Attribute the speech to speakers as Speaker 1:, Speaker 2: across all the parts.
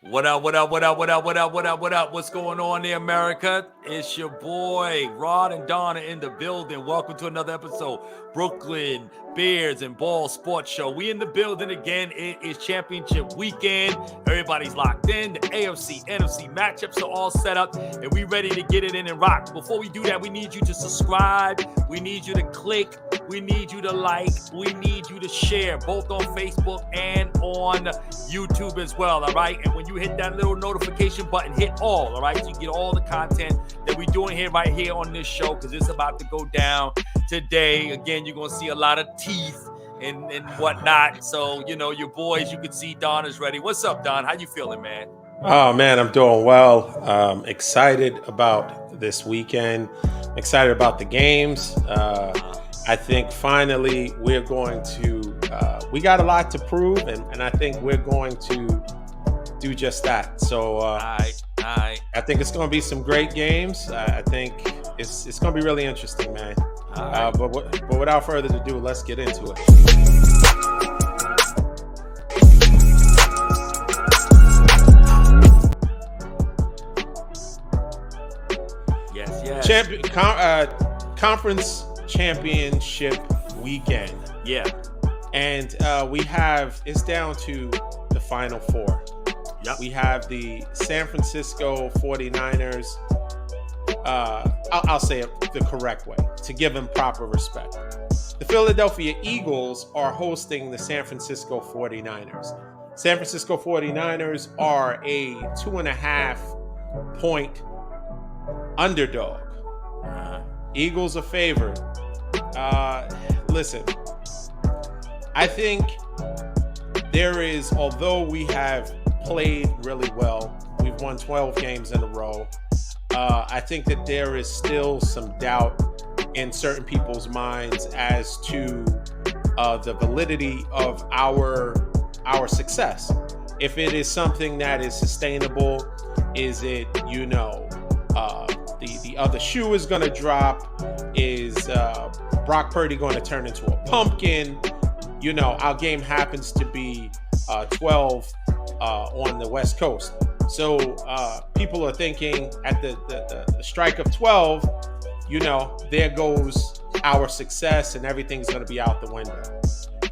Speaker 1: What up, what up, what up, what up, what up, what up, what up? What's going on there, America? It's your boy, Rod and Donna in the building. Welcome to another episode, Brooklyn Bears and Ball Sports Show. We in the building again. It is championship weekend. Everybody's locked in. The AFC, NFC matchups are all set up, and we ready to get it in and rock. Before we do that, we need you to subscribe. We need you to click. We need you to like. We need you to share, both on Facebook and on YouTube as well, all right? And when you hit that little notification button, hit all right? So you get all the content that we're doing right here on this show, because it's about to go down today. Again, you're going to see a lot of teeth and whatnot. So, your boys, you can see Don is ready. What's up, Don? How you feeling, man?
Speaker 2: Oh, man, I'm doing well. Excited about this weekend. Excited about the games. I think finally we're going to, we got a lot to prove, and I think we're going to do just that. So
Speaker 1: All right.
Speaker 2: I think it's going to be some great games. I think it's going to be really interesting, man.
Speaker 1: Right.
Speaker 2: But without further ado, let's get into it.
Speaker 1: Yes.
Speaker 2: Conference championship weekend.
Speaker 1: Yeah.
Speaker 2: And it's down to the final four.
Speaker 1: Yep.
Speaker 2: We have the San Francisco 49ers. I'll say it the correct way to give them proper respect. The Philadelphia Eagles are hosting the San Francisco 49ers. San Francisco 49ers are a 2.5 point underdog. Eagles are favored. Listen, I think although we have played really well, we've won 12 games in a row. I think that there is still some doubt in certain people's minds as to the validity of our success. If it is something that is sustainable, is it, the other shoe is going to drop? Is Brock Purdy going to turn into a pumpkin? Our game happens to be 12 on the West Coast. So people are thinking at the strike of 12, there goes our success and everything's going to be out the window.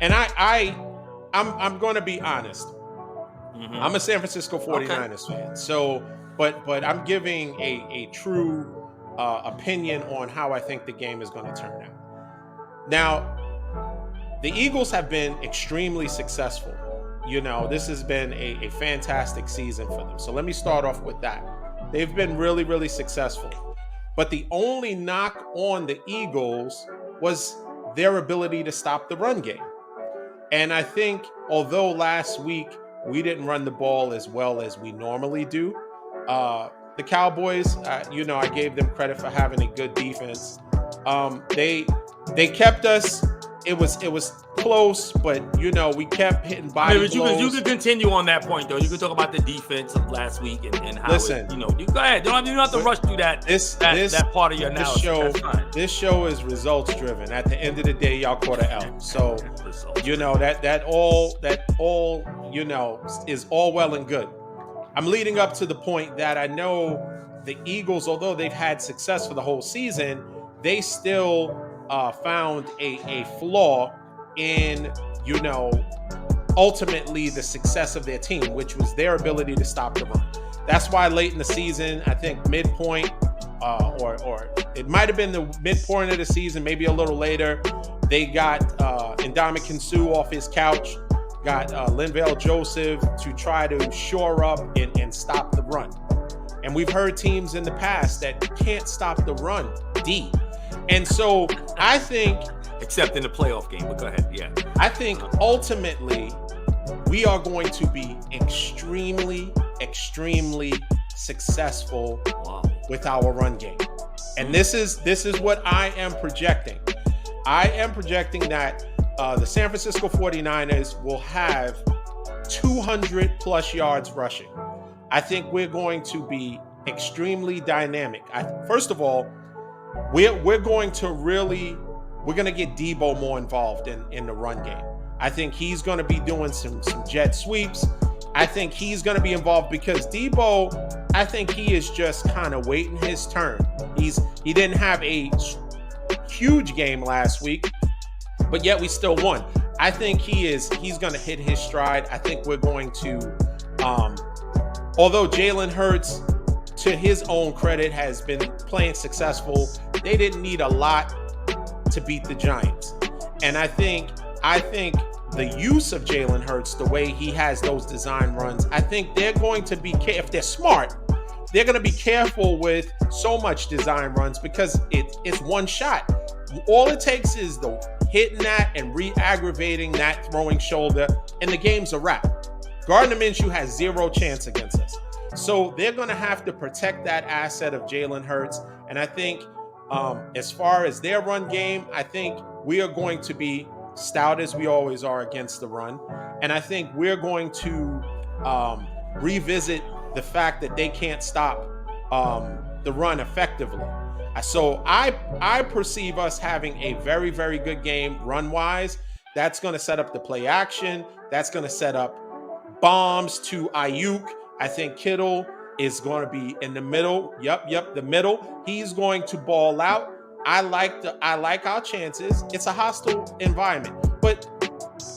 Speaker 2: And I'm going to be honest. Mm-hmm. I'm a San Francisco 49ers fan. So, but I'm giving a true opinion on how I think the game is going to turn out. Now, the Eagles have been extremely successful. This has been a fantastic season for them. So let me start off with that. They've been really, really successful. But the only knock on the Eagles was their ability to stop the run game. And I think although last week we didn't run the ball as well as we normally do, the Cowboys, I gave them credit for having a good defense. They kept us. It was close, but we kept hitting body blows.
Speaker 1: You can continue on that point, though. You can talk about the defense of last week and how you go ahead. You don't have to rush through that. That part of your analysis.
Speaker 2: This show is results driven. At the end of the day, y'all caught an L. So that all is all well and good. I'm leading up to the point that I know the Eagles, although they've had success for the whole season, they still found a flaw in, ultimately the success of their team, which was their ability to stop the run. That's why late in the season, I think midpoint, or it might have been the midpoint of the season, maybe a little later, they got Ndamukong Suh off his couch, got Linval Joseph to try to shore up and stop the run. And we've heard teams in the past that can't stop the run deep. And so I think,
Speaker 1: except in the playoff game, but go ahead. Yeah.
Speaker 2: I think ultimately we are going to be extremely, extremely successful with our run game. And this is what I am projecting. I am projecting that the San Francisco 49ers will have 200 plus yards rushing. I think we're going to be extremely dynamic. First of all, we're going to get Debo more involved in the run game. I think he's going to be doing some jet sweeps. I think he's going to be involved because Debo, I think he is just kind of waiting his turn. He didn't have a huge game last week, but yet we still won. I think he's going to hit his stride. I think we're going to, although Jalen Hurts, to his own credit, has been playing successful, they didn't need a lot to beat the Giants. And I think the use of Jalen Hurts, the way he has those design runs, I think they're going to be, if they're smart, they're going to be careful with so much design runs because it's one shot. All it takes is the hitting that and re-aggravating that throwing shoulder, and the game's a wrap. Gardner Minshew has zero chance against us. So they're going to have to protect that asset of Jalen Hurts. And I think as far as their run game, I think we are going to be stout as we always are against the run. And I think we're going to revisit the fact that they can't stop the run effectively. So I perceive us having a very, very good game run-wise. That's going to set up the play action. That's going to set up bombs to Ayuk. I think Kittle is going to be in the middle. Yep, the middle. He's going to ball out. I like our chances. It's a hostile environment. But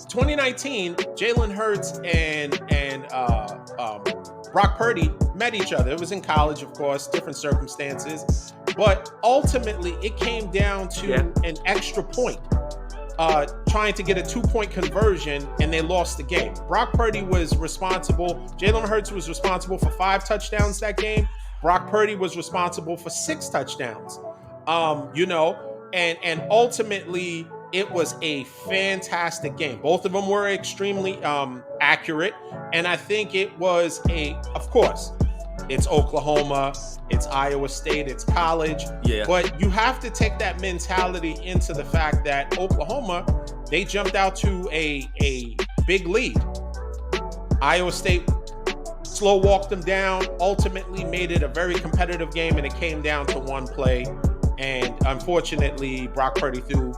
Speaker 2: 2019, Jalen Hurts and Brock Purdy met each other. It was in college, of course, different circumstances. But ultimately, it came down to an extra point, trying to get a 2-point conversion, and they lost the game. Brock Purdy was responsible. Jalen Hurts was responsible for 5 touchdowns that game. Brock Purdy was responsible for 6 touchdowns. And ultimately, it was a fantastic game. Both of them were extremely accurate. And I think it was of course, it's Oklahoma, it's Iowa State, it's college.
Speaker 1: Yeah.
Speaker 2: But you have to take that mentality into the fact that Oklahoma, they jumped out to a big lead. Iowa State slow walked them down, ultimately made it a very competitive game, and it came down to one play. And unfortunately, Brock Purdy threw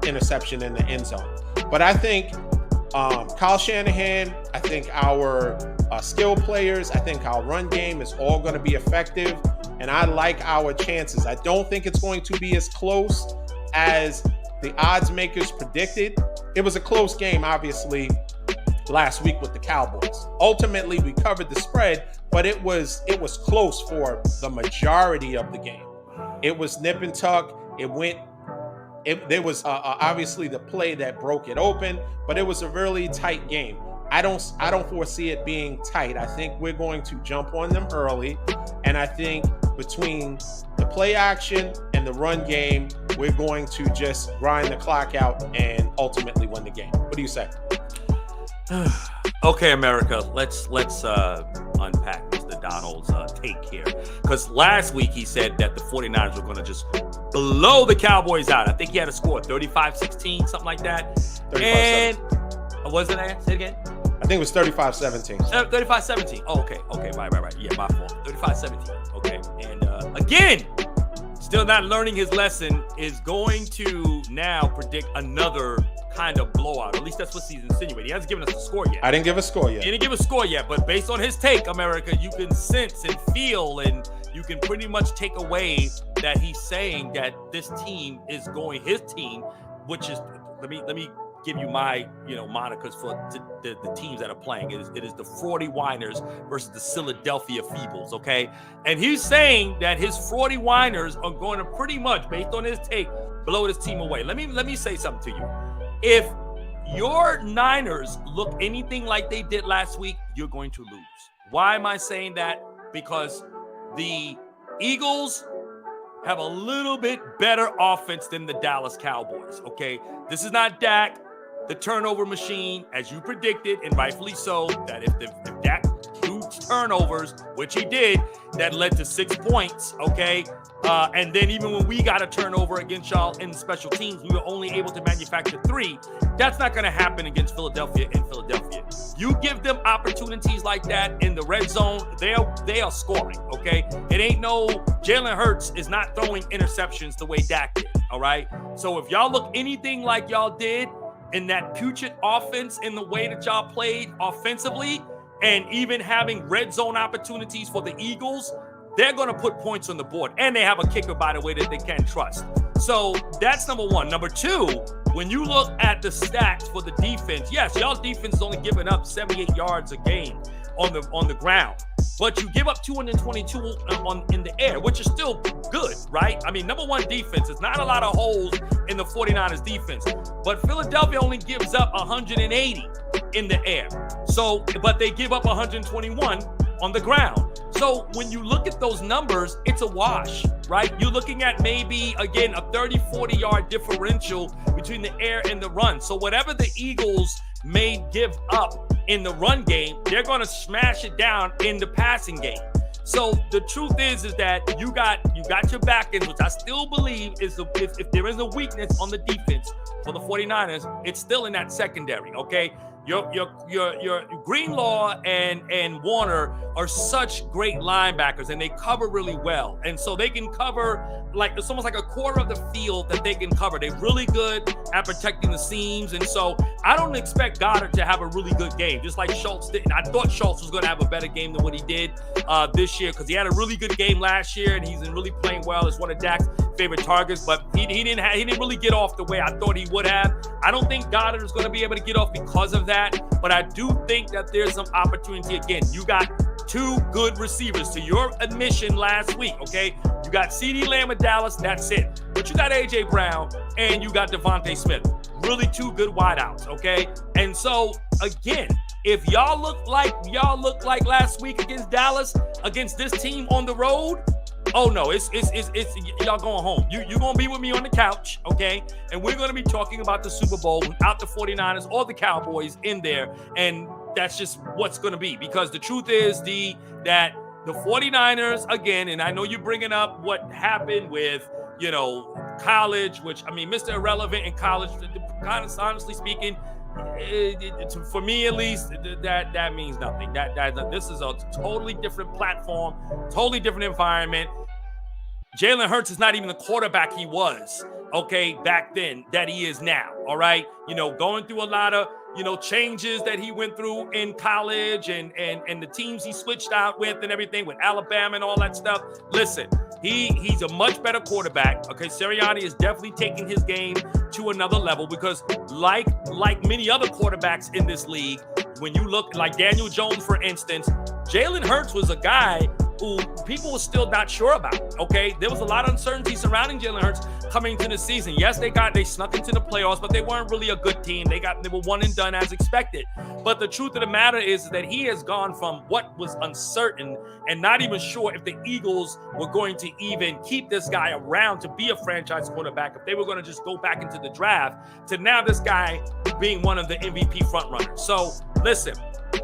Speaker 2: interception in the end zone. But I think Kyle Shanahan, I think our skill players, I think our run game is all going to be effective. And I like our chances. I don't think it's going to be as close as the odds makers predicted. It was a close game, obviously, last week with the Cowboys. Ultimately, we covered the spread, but it was close for the majority of the game. It was nip and tuck. There was obviously the play that broke it open, but it was a really tight game. I don't foresee it being tight. I think we're going to jump on them early, and I think between the play action and the run game, we're going to just grind the clock out and ultimately win the game. What do you say?
Speaker 1: Okay, America, let's unpack Mr. Donald's take here. Because last week he said that the 49ers were going to just blow the Cowboys out. I think he had a score 35-16, something like that.
Speaker 2: 35-17.
Speaker 1: And was it that? Say it again.
Speaker 2: I think it was 35-17.
Speaker 1: 35-17. Oh, okay. Right. Yeah, my fault. 35-17. Okay. And again, still not learning his lesson, is going to now predict another kind of blowout. At least that's what he's insinuating. He hasn't given us a score yet.
Speaker 2: I didn't give a score yet.
Speaker 1: He didn't give a score yet, but based on his take, America, you can sense and feel, and you can pretty much take away that he's saying that this team is going, his team, which is, let me give you my, monikers for the teams that are playing. It is the Fraudy Whiners versus the Philadelphia Feebles, okay? And he's saying that his Fraudy Whiners are going to pretty much, based on his take, blow this team away. Let me say something to you. If your Niners look anything like they did last week, you're going to lose. Why am I saying that? Because the Eagles have a little bit better offense than the Dallas Cowboys, okay? This is not Dak, the turnover machine, as you predicted, and rightfully so, that if Dak threw turnovers, which he did, that led to 6 points, okay? And then even when we got a turnover against y'all in special teams, we were only able to manufacture 3. That's not going to happen against Philadelphia in Philadelphia. You give them opportunities like that in the red zone, they are scoring, okay? It ain't no Jalen Hurts is not throwing interceptions the way Dak did, all right? So if y'all look anything like y'all did in that putrid offense in the way that y'all played offensively, and even having red zone opportunities for the Eagles, they're going to put points on the board. And they have a kicker, by the way, that they can trust. So that's number one. Number two, when you look at the stats for the defense, yes, y'all's defense is only giving up 78 yards a game on the ground. But you give up 222 in the air, which is still good, right? I mean, number one defense. There's not a lot of holes in the 49ers defense. But Philadelphia only gives up 180 in the air. So, but they give up 121 on the ground. So when you look at those numbers, it's a wash, right? You're looking at maybe, again, a 30, 40-yard differential between the air and the run. So whatever the Eagles may give up in the run game, they're going to smash it down in the passing game. So the truth is that you got your back end, which I still believe is if there is a weakness on the defense for the 49ers, it's still in that secondary, okay? Your Greenlaw and Warner are such great linebackers, and they cover really well. And so they can cover, like, it's almost like a quarter of the field that they can cover. They're really good at protecting the seams. And so I don't expect Goddard to have a really good game, just like Schultz didn't. I thought Schultz was going to have a better game than what he did this year, because he had a really good game last year, and he's been really playing well as one of Dak's favorite targets. But he didn't really get off the way I thought he would have. I don't think Goddard is going to be able to get off because of that. But I do think that there's some opportunity. Again, you got two good receivers to your admission last week, okay? You got CeeDee Lamb at Dallas, that's it. But you got A.J. Brown and you got Devontae Smith. Really two good wideouts, okay? And so, again, if y'all look like last week against Dallas, against this team on the road, oh no, it's y'all going home. You're going to be with me on the couch, okay? And we're going to be talking about the Super Bowl without the 49ers or the Cowboys in there. And that's just what's going to be. Because the truth is, that the 49ers, again, and I know you're bringing up what happened with, college, which, I mean, Mr. Irrelevant in college, honestly speaking, for me at least, that means nothing. That this is a totally different platform, totally different environment. Jalen Hurts is not even the quarterback he was, okay, back then that he is now. All right, going through a lot of changes that he went through in college and the teams he switched out with and everything, with Alabama and all that stuff. Listen, he's a much better quarterback. Okay, Sirianni is definitely taking his game to another level, because like many other quarterbacks in this league, when you look like Daniel Jones, for instance, Jalen Hurts was a guy who people were still not sure about, okay? There was a lot of uncertainty surrounding Jalen Hurts coming into the season. Yes, they snuck into the playoffs, but they weren't really a good team. They were one and done as expected. But the truth of the matter is that he has gone from what was uncertain and not even sure if the Eagles were going to even keep this guy around to be a franchise quarterback, if they were going to just go back into the draft, to now this guy being one of the MVP frontrunners. So listen,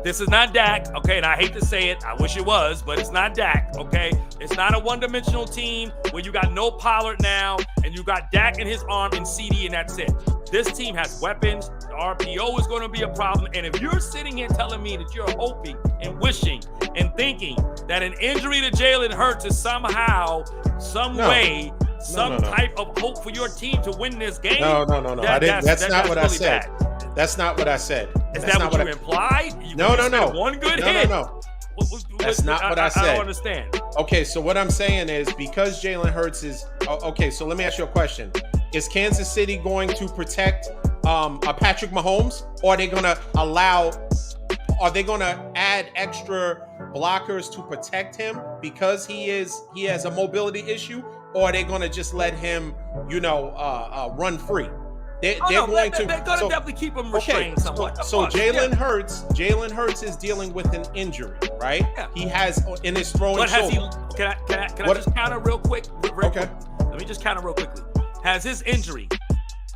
Speaker 1: this is not Dak, okay? And I hate to say it. I wish it was, but it's not Dak, okay? It's not a one-dimensional team where you got no Pollard now and you got Dak in his arm and CD, and that's it. This team has weapons. The RPO is going to be a problem. And if you're sitting here telling me that you're hoping and wishing and thinking that an injury to Jalen Hurts is somehow, some way, some type of hope for your team to win this game.
Speaker 2: No. That's not what I said. That's not what I said.
Speaker 1: Is that what you implied?
Speaker 2: No.
Speaker 1: One good hit.
Speaker 2: No. That's not what I said.
Speaker 1: I don't understand.
Speaker 2: Okay, so what I'm saying is, because Jalen Hurts is okay, so let me ask you a question. Is Kansas City going to protect Patrick Mahomes, or are they going to add extra blockers to protect him because he has a mobility issue, or are they going to just let him run free? They're going to
Speaker 1: definitely keep him restrained somewhat.
Speaker 2: So Jalen Hurts is dealing with an injury, right? Yeah. He has in his throwing shoulder.
Speaker 1: Can I just counter real quick? Okay. Let me just counter real quickly. Has his injury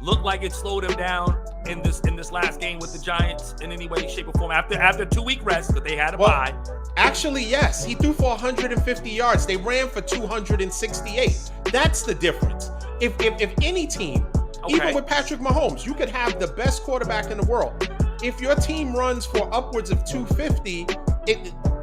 Speaker 1: looked like it slowed him down in this last game with the Giants in any way, shape, or form after 2-week rest, because they had a bye?
Speaker 2: Actually, yes. He threw for 150 yards. They ran for 268. That's the difference. If any team, even with Patrick Mahomes, you could have the best quarterback in the world. If your team runs for upwards of 250,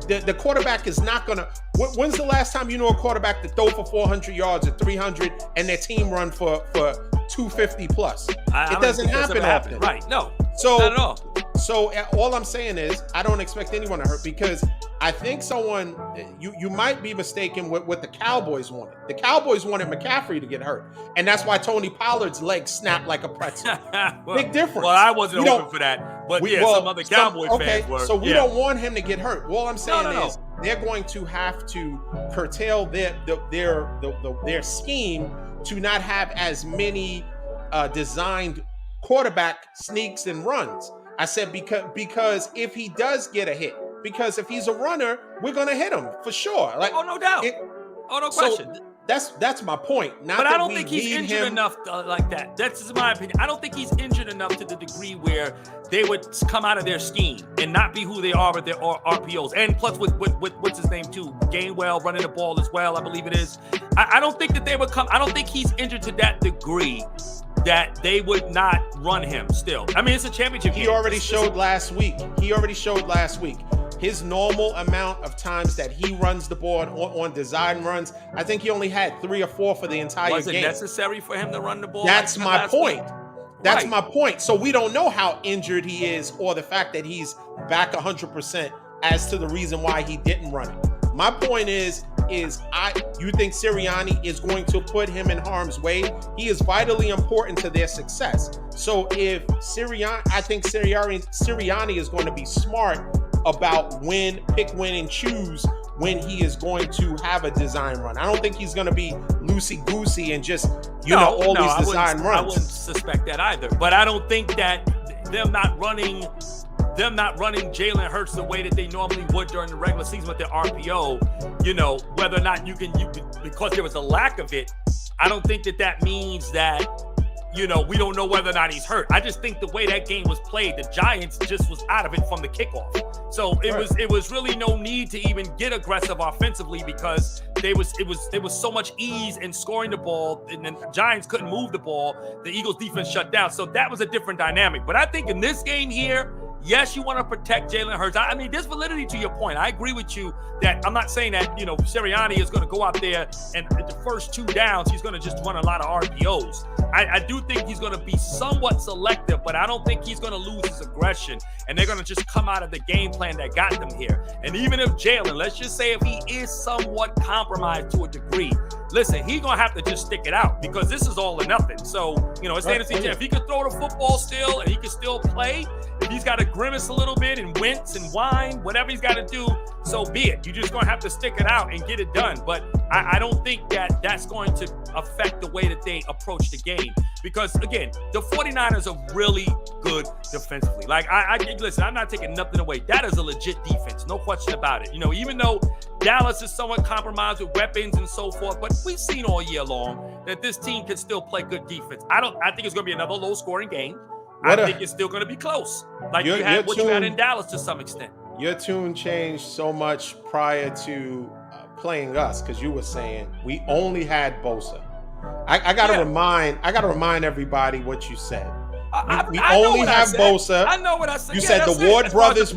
Speaker 2: the quarterback is not going to... When's the last time you know a quarterback that throw for 400 yards or 300 and their team run for 250 plus? It doesn't happen often.
Speaker 1: Right, no.
Speaker 2: So,
Speaker 1: not at all.
Speaker 2: So all I'm saying is I don't expect anyone to hurt because I think you might be mistaken with what the Cowboys wanted. The Cowboys wanted McCaffrey to get hurt, and that's why Tony Pollard's leg snapped like a pretzel. Big difference.
Speaker 1: Well, I wasn't hoping for that, but some other Cowboys fans were.
Speaker 2: So we don't want him to get hurt. All I'm saying is they're going to have to curtail their scheme to not have as many designed quarterback sneaks and runs. I said because if he does get a hit, because if he's a runner, we're gonna hit him for sure. Like,
Speaker 1: oh, no doubt. No question.
Speaker 2: That's my point.
Speaker 1: But I don't think he's injured enough like that. That's just my opinion. I don't think he's injured enough to the degree where they would come out of their scheme and not be who they are with their RPOs. And plus with what's his name too, Gainwell running the ball as well, I believe it is. I don't think that they would come. I don't think he's injured to that degree that they would not run him still. I mean, it's a championship game.
Speaker 2: He already showed last week. His normal amount of times that he runs the ball on design runs, I think he only had 3 or 4 for the entire game.
Speaker 1: Was it necessary for him to run the ball?
Speaker 2: That's my point. That's my point. So we don't know how injured he is or the fact that he's back 100% as to the reason why he didn't run it. My point is you think Sirianni is going to put him in harm's way? He is vitally important to their success. So if I think Sirianni is going to be smart about pick when and choose when he is going to have a design run. I don't think he's going to be loosey-goosey and just, all these design runs.
Speaker 1: I wouldn't suspect that either. But I don't think that them not running Jalen Hurts the way that they normally would during the regular season with their RPO, whether or not you can because there was a lack of it, I don't think that means that, we don't know whether or not he's hurt. I just think the way that game was played, the Giants just was out of it from the kickoff. So it was really no need to even get aggressive offensively because there was so much ease in scoring the ball, and the Giants couldn't move the ball. The Eagles defense shut down. So that was a different dynamic. But I think in this game here, yes, you want to protect Jalen Hurts. I mean, there's validity to your point. I agree with you that I'm not saying that, Sirianni is going to go out there and at the first 2 downs, he's going to just run a lot of RPOs. I do think he's going to be somewhat selective, but I don't think he's going to lose his aggression. And they're going to just come out of the game plan that got them here. And even if Jalen, let's just say if he is somewhat compromised to a degree, listen, he's going to have to just stick it out because this is all or nothing. So, it's if he can throw the football still and he can still play, if he's got to grimace a little bit and wince and whine, whatever he's got to do, so be it. You're just going to have to stick it out and get it done. But I don't think that that's going to affect the way that they approach the game. Because, again, the 49ers are really good defensively. Like, listen, I'm not taking nothing away. That is a legit defense. No question about it. Even though Dallas is somewhat compromised with weapons and so forth, but we've seen all year long that this team can still play good defense. I think it's going to be another low-scoring game. I think it's still going to be close. Like you had in Dallas to some extent.
Speaker 2: Your tune changed so much prior to playing us because you were saying we only had Bosa. I gotta remind everybody what you said. We only have Bosa.
Speaker 1: I know what I said.
Speaker 2: You said the Ward brothers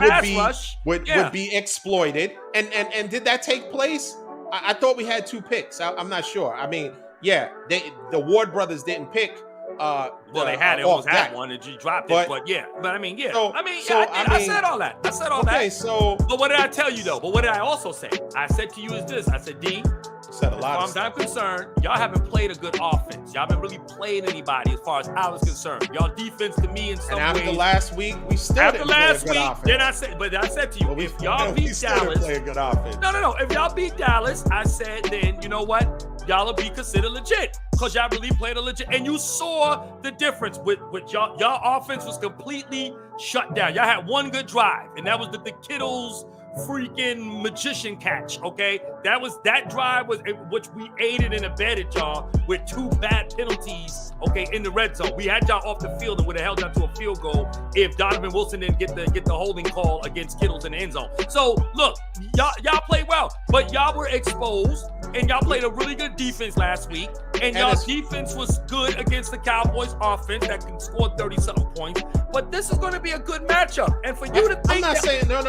Speaker 2: would be exploited, and did that take place? I thought we had 2 picks. I'm not sure. I mean, the Ward brothers didn't pick.
Speaker 1: They almost had one and you dropped it, but I said all that. I said all that.
Speaker 2: Okay, so
Speaker 1: but what did I tell you though? But what did I also say? I said to you is this. I said, D,
Speaker 2: said a lot.
Speaker 1: As far as I'm concerned, y'all haven't played a good offense. Y'all haven't really played anybody as far as I was concerned. Y'all defense to me in some ways.
Speaker 2: And after last week, we still didn't play a good offense.
Speaker 1: Then I said to you, if y'all beat Dallas,
Speaker 2: play a good offense.
Speaker 1: No. If y'all beat Dallas, I said then you know what? Y'all will be considered legit because y'all really played a legit. And you saw the difference with y'all. Y'all offense was completely shut down. Y'all had one good drive, and that was the Kittle's freaking magician catch, okay? That drive was which we aided and abetted y'all with 2 bad penalties, okay, in the red zone. We had y'all off the field and would have held y'all to a field goal if Donovan Wilson didn't get the holding call against Kittle's in the end zone. So look, y'all played well, but y'all were exposed and y'all played a really good defense last week, and y'all defense was good against the Cowboys offense that can score 30-something points. But this is going to be a good matchup, and for you to think
Speaker 2: I'm not saying no.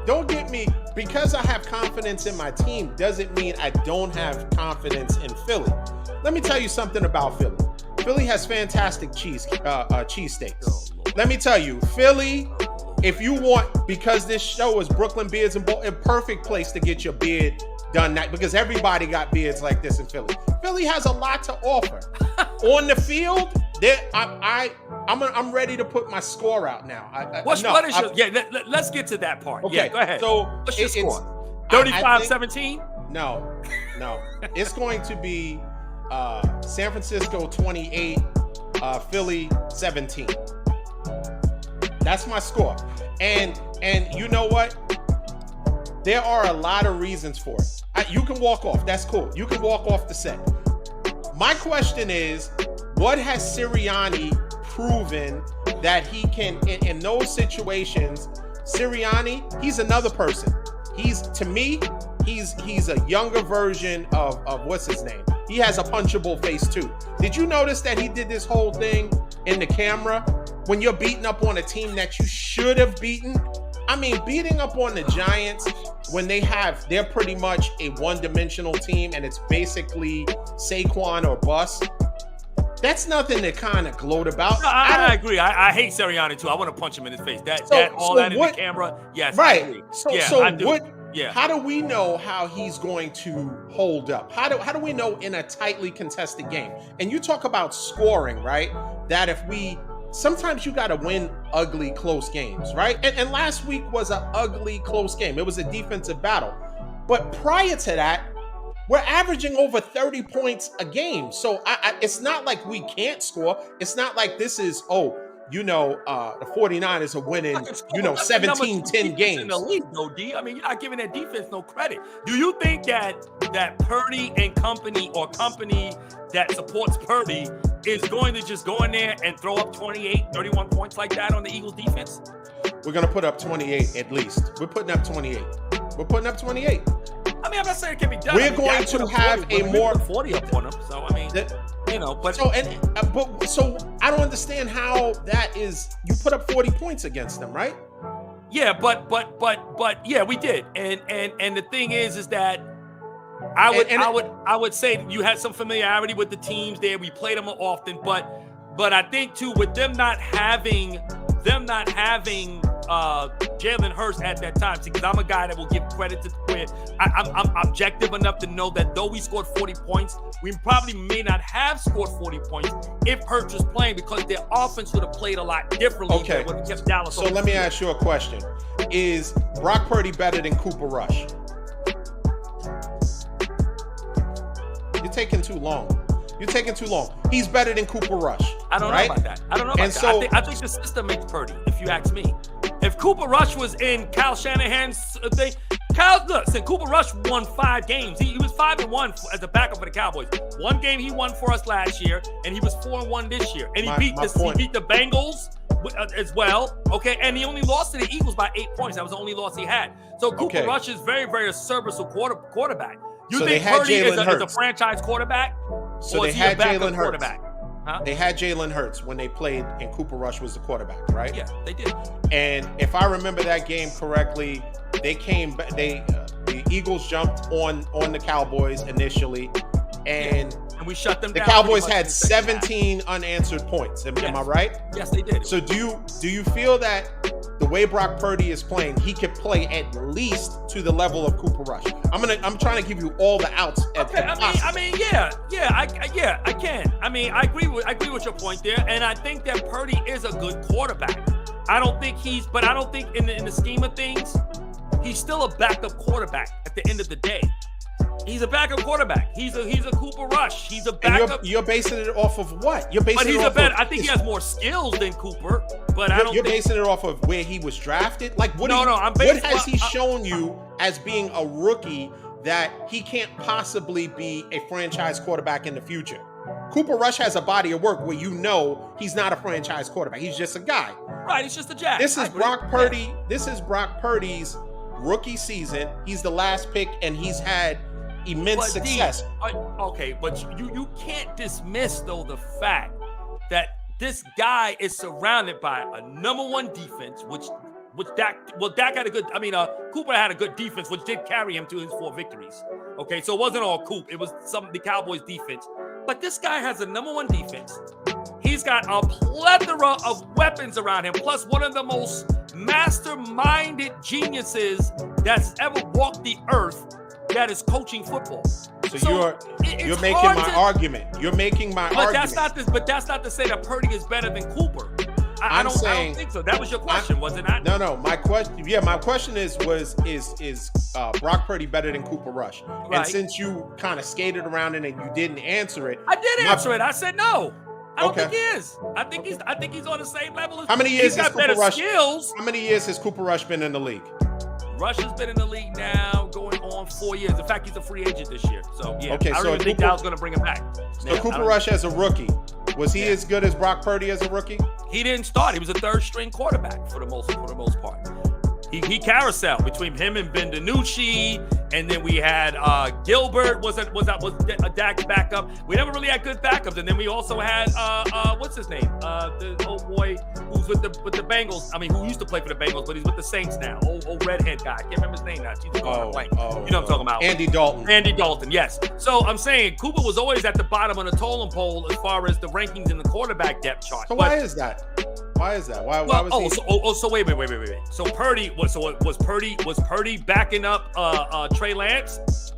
Speaker 2: Don't get me, because I have confidence in my team doesn't mean I don't have confidence in Philly. Let me tell you something about Philly. Philly has fantastic cheesesteaks.
Speaker 1: Oh, Lord.
Speaker 2: Let me tell you, Philly, if you want, because this show is Brooklyn Beards and Ball, a perfect place to get your beard done because everybody got beards like this in Philly. Philly has a lot to offer. On the field, I'm ready to put my score out now.
Speaker 1: Let's get to that part.
Speaker 2: Okay,
Speaker 1: yeah, go ahead.
Speaker 2: So
Speaker 1: what's your score? 35-17?
Speaker 2: No. It's going to be San Francisco 28, Philly 17. That's my score. And you know what? There are a lot of reasons for it. You can walk off. That's cool. You can walk off the set. My question is, what has Sirianni proven that he can, in those situations? Sirianni, he's another person. To me, he's a younger version of what's his name? He has a punchable face too. Did you notice that he did this whole thing in the camera when you're beating up on a team that you should have beaten? I mean, beating up on the Giants when they're pretty much a one-dimensional team and it's basically Saquon or bust. That's nothing to kind of gloat about.
Speaker 1: No, I agree. I hate Sirianni too. I want to punch him in his face. In the camera. Yes,
Speaker 2: right.
Speaker 1: I agree.
Speaker 2: So
Speaker 1: I do.
Speaker 2: what?
Speaker 1: Yeah.
Speaker 2: How do we know how he's going to hold up? How do we know in a tightly contested game? And you talk about scoring, right? That sometimes you got to win ugly, close games, right? And last week was an ugly, close game. It was a defensive battle. But prior to that, we're averaging over 30 points a game. So it's not like we can't score. It's not like this is, the 49ers are winning, 17-10 games.
Speaker 1: In the league, though, D. I mean, you're not giving that defense no credit. Do you think that Purdy and company that supports Purdy is going to just go in there and throw up 28, 31 points like that on the Eagles defense?
Speaker 2: We're going to put up 28 at least. We're putting up 28.
Speaker 1: I mean, I'm not saying it can be done.
Speaker 2: We're going to have a more
Speaker 1: 40 up on them. So I mean, but
Speaker 2: so I don't understand how that is. You put up 40 points against them, right?
Speaker 1: Yeah, but yeah, we did. And the thing is that I would say you had some familiarity with the teams there. We played them often, but I think too with them not having Jalen Hurts at that time, because I'm a guy that will give credit to where I'm objective enough to know that though we scored 40 points, we probably may not have scored 40 points if Hurts was playing, because their offense would have played a lot differently.
Speaker 2: Okay,
Speaker 1: than what kept Dallas.
Speaker 2: So let me ask you a question: is Brock Purdy better than Cooper Rush? You're taking too long. He's better than Cooper Rush.
Speaker 1: I don't know about that. I think the system makes Purdy, if you ask me. If Cooper Rush was in Kyle Shanahan's thing, Cooper Rush won 5 games. He was 5-1 as a backup for the Cowboys. One game he won for us last year, and he was 4-1 this year. And he beat the Bengals as well. Okay, and he only lost to the Eagles by 8 points. That was the only loss he had. So Cooper Rush is very, very serviceable quarterback. You think Purdy is a franchise quarterback?
Speaker 2: So
Speaker 1: or
Speaker 2: they
Speaker 1: is he
Speaker 2: had
Speaker 1: a backup
Speaker 2: Jalen
Speaker 1: quarterback?
Speaker 2: Hurts.
Speaker 1: Huh?
Speaker 2: They had Jalen Hurts when they played, and Cooper Rush was the quarterback, right?
Speaker 1: Yeah, they did.
Speaker 2: And if I remember that game correctly, the Eagles jumped on the Cowboys initially, and
Speaker 1: we shut them down.
Speaker 2: The Cowboys had 17 unanswered points. Am I right?
Speaker 1: Yes, they did.
Speaker 2: So do you feel that the way Brock Purdy is playing, he could play at least to the level of Cooper Rush? I'm trying to give you all the outs.
Speaker 1: I can. I mean, I agree with your point there, and I think that Purdy is a good quarterback. I don't think in the scheme of things, he's still a backup quarterback at the end of the day. He's a backup quarterback. He's a Cooper Rush. He's a backup.
Speaker 2: And you're basing it off of what?
Speaker 1: I think he has more skills than Cooper, but
Speaker 2: you're basing it off of where he was drafted. Like what has he shown you as being a rookie that he can't possibly be a franchise quarterback in the future? Cooper Rush has a body of work where he's not a franchise quarterback. He's just a guy.
Speaker 1: Right, he's just a jack.
Speaker 2: This is Brock Purdy. Yeah. This is Brock Purdy's rookie season. He's the last pick, and he's had immense success.
Speaker 1: But you can't dismiss though the fact that this guy is surrounded by a number 1 defense, which Dak had a good. Cooper had a good defense, which did carry him to his 4 victories. Okay, so it wasn't all Coop. It was the Cowboys defense But this guy has a number one defense. He's got a plethora of weapons around him, plus one of the most masterminded geniuses that's ever walked the earth that is coaching football.
Speaker 2: So you're making my argument. You're making my argument.
Speaker 1: That's not to say that Purdy is better than Cooper. I don't think so. That was your question, was it not?
Speaker 2: No. My question is Brock Purdy better than Cooper Rush? Right. And since you kind of skated around it and you didn't answer it,
Speaker 1: I did answer it. I said no. I don't think he is. I think he's on the same level as.
Speaker 2: How many years
Speaker 1: has Cooper Rush? Skills.
Speaker 2: How many years has Cooper Rush been in the league?
Speaker 1: Rush has been in the league now going on 4 years. In fact, he's a free agent this year. So, yeah,
Speaker 2: okay,
Speaker 1: I don't even think Dallas going to bring him back.
Speaker 2: So, Cooper Rush as a rookie, was he as good as Brock Purdy as a rookie?
Speaker 1: He didn't start. He was a third-string quarterback for the most part. He carousel between him and Ben DiNucci, and then we had Gilbert was a Dak's backup. We never really had good backups, and then we also had what's his name? The old boy who's with the Bengals. I mean, who used to play for the Bengals, but he's with the Saints now. Old redhead guy. I can't remember his name now. You know what I'm talking about?
Speaker 2: Andy Dalton.
Speaker 1: Andy Dalton, yes. So I'm saying Cooper was always at the bottom of the totem pole as far as the rankings in the quarterback depth chart.
Speaker 2: So why is that? Why was he?
Speaker 1: So wait. So Purdy was Purdy backing up Trey Lance?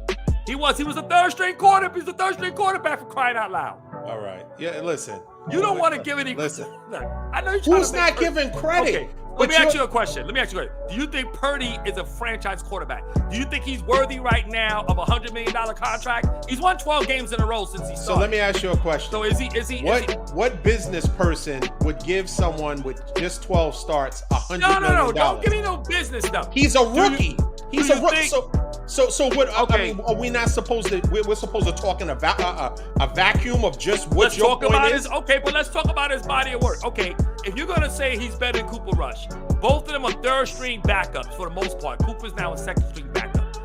Speaker 1: He was a third string quarterback. He's a third string quarterback, for crying out loud.
Speaker 2: All right. Yeah, listen.
Speaker 1: You don't want to give any.
Speaker 2: Listen.
Speaker 1: Look, I know you're
Speaker 2: who's not giving credit?
Speaker 1: Okay. Let me ask you a question. Do you think Purdy is a franchise quarterback? Do you think he's worthy right now of a $100 million contract? He's won 12 games in a row since he started.
Speaker 2: So let me ask you a question.
Speaker 1: So is he?
Speaker 2: What business person would give someone with just 12 starts $100 million?
Speaker 1: No. Don't give me no business stuff.
Speaker 2: He's a rookie. He's a rookie. So what? Okay. I mean, are we not supposed to? We're supposed to talk in a vacuum of just what
Speaker 1: let's
Speaker 2: your
Speaker 1: talk
Speaker 2: point
Speaker 1: about
Speaker 2: is?
Speaker 1: Okay, but let's talk about his body of work. Okay, if you're gonna say he's better than Cooper Rush, both of them are third string backups for the most part. Cooper's now a second string backup,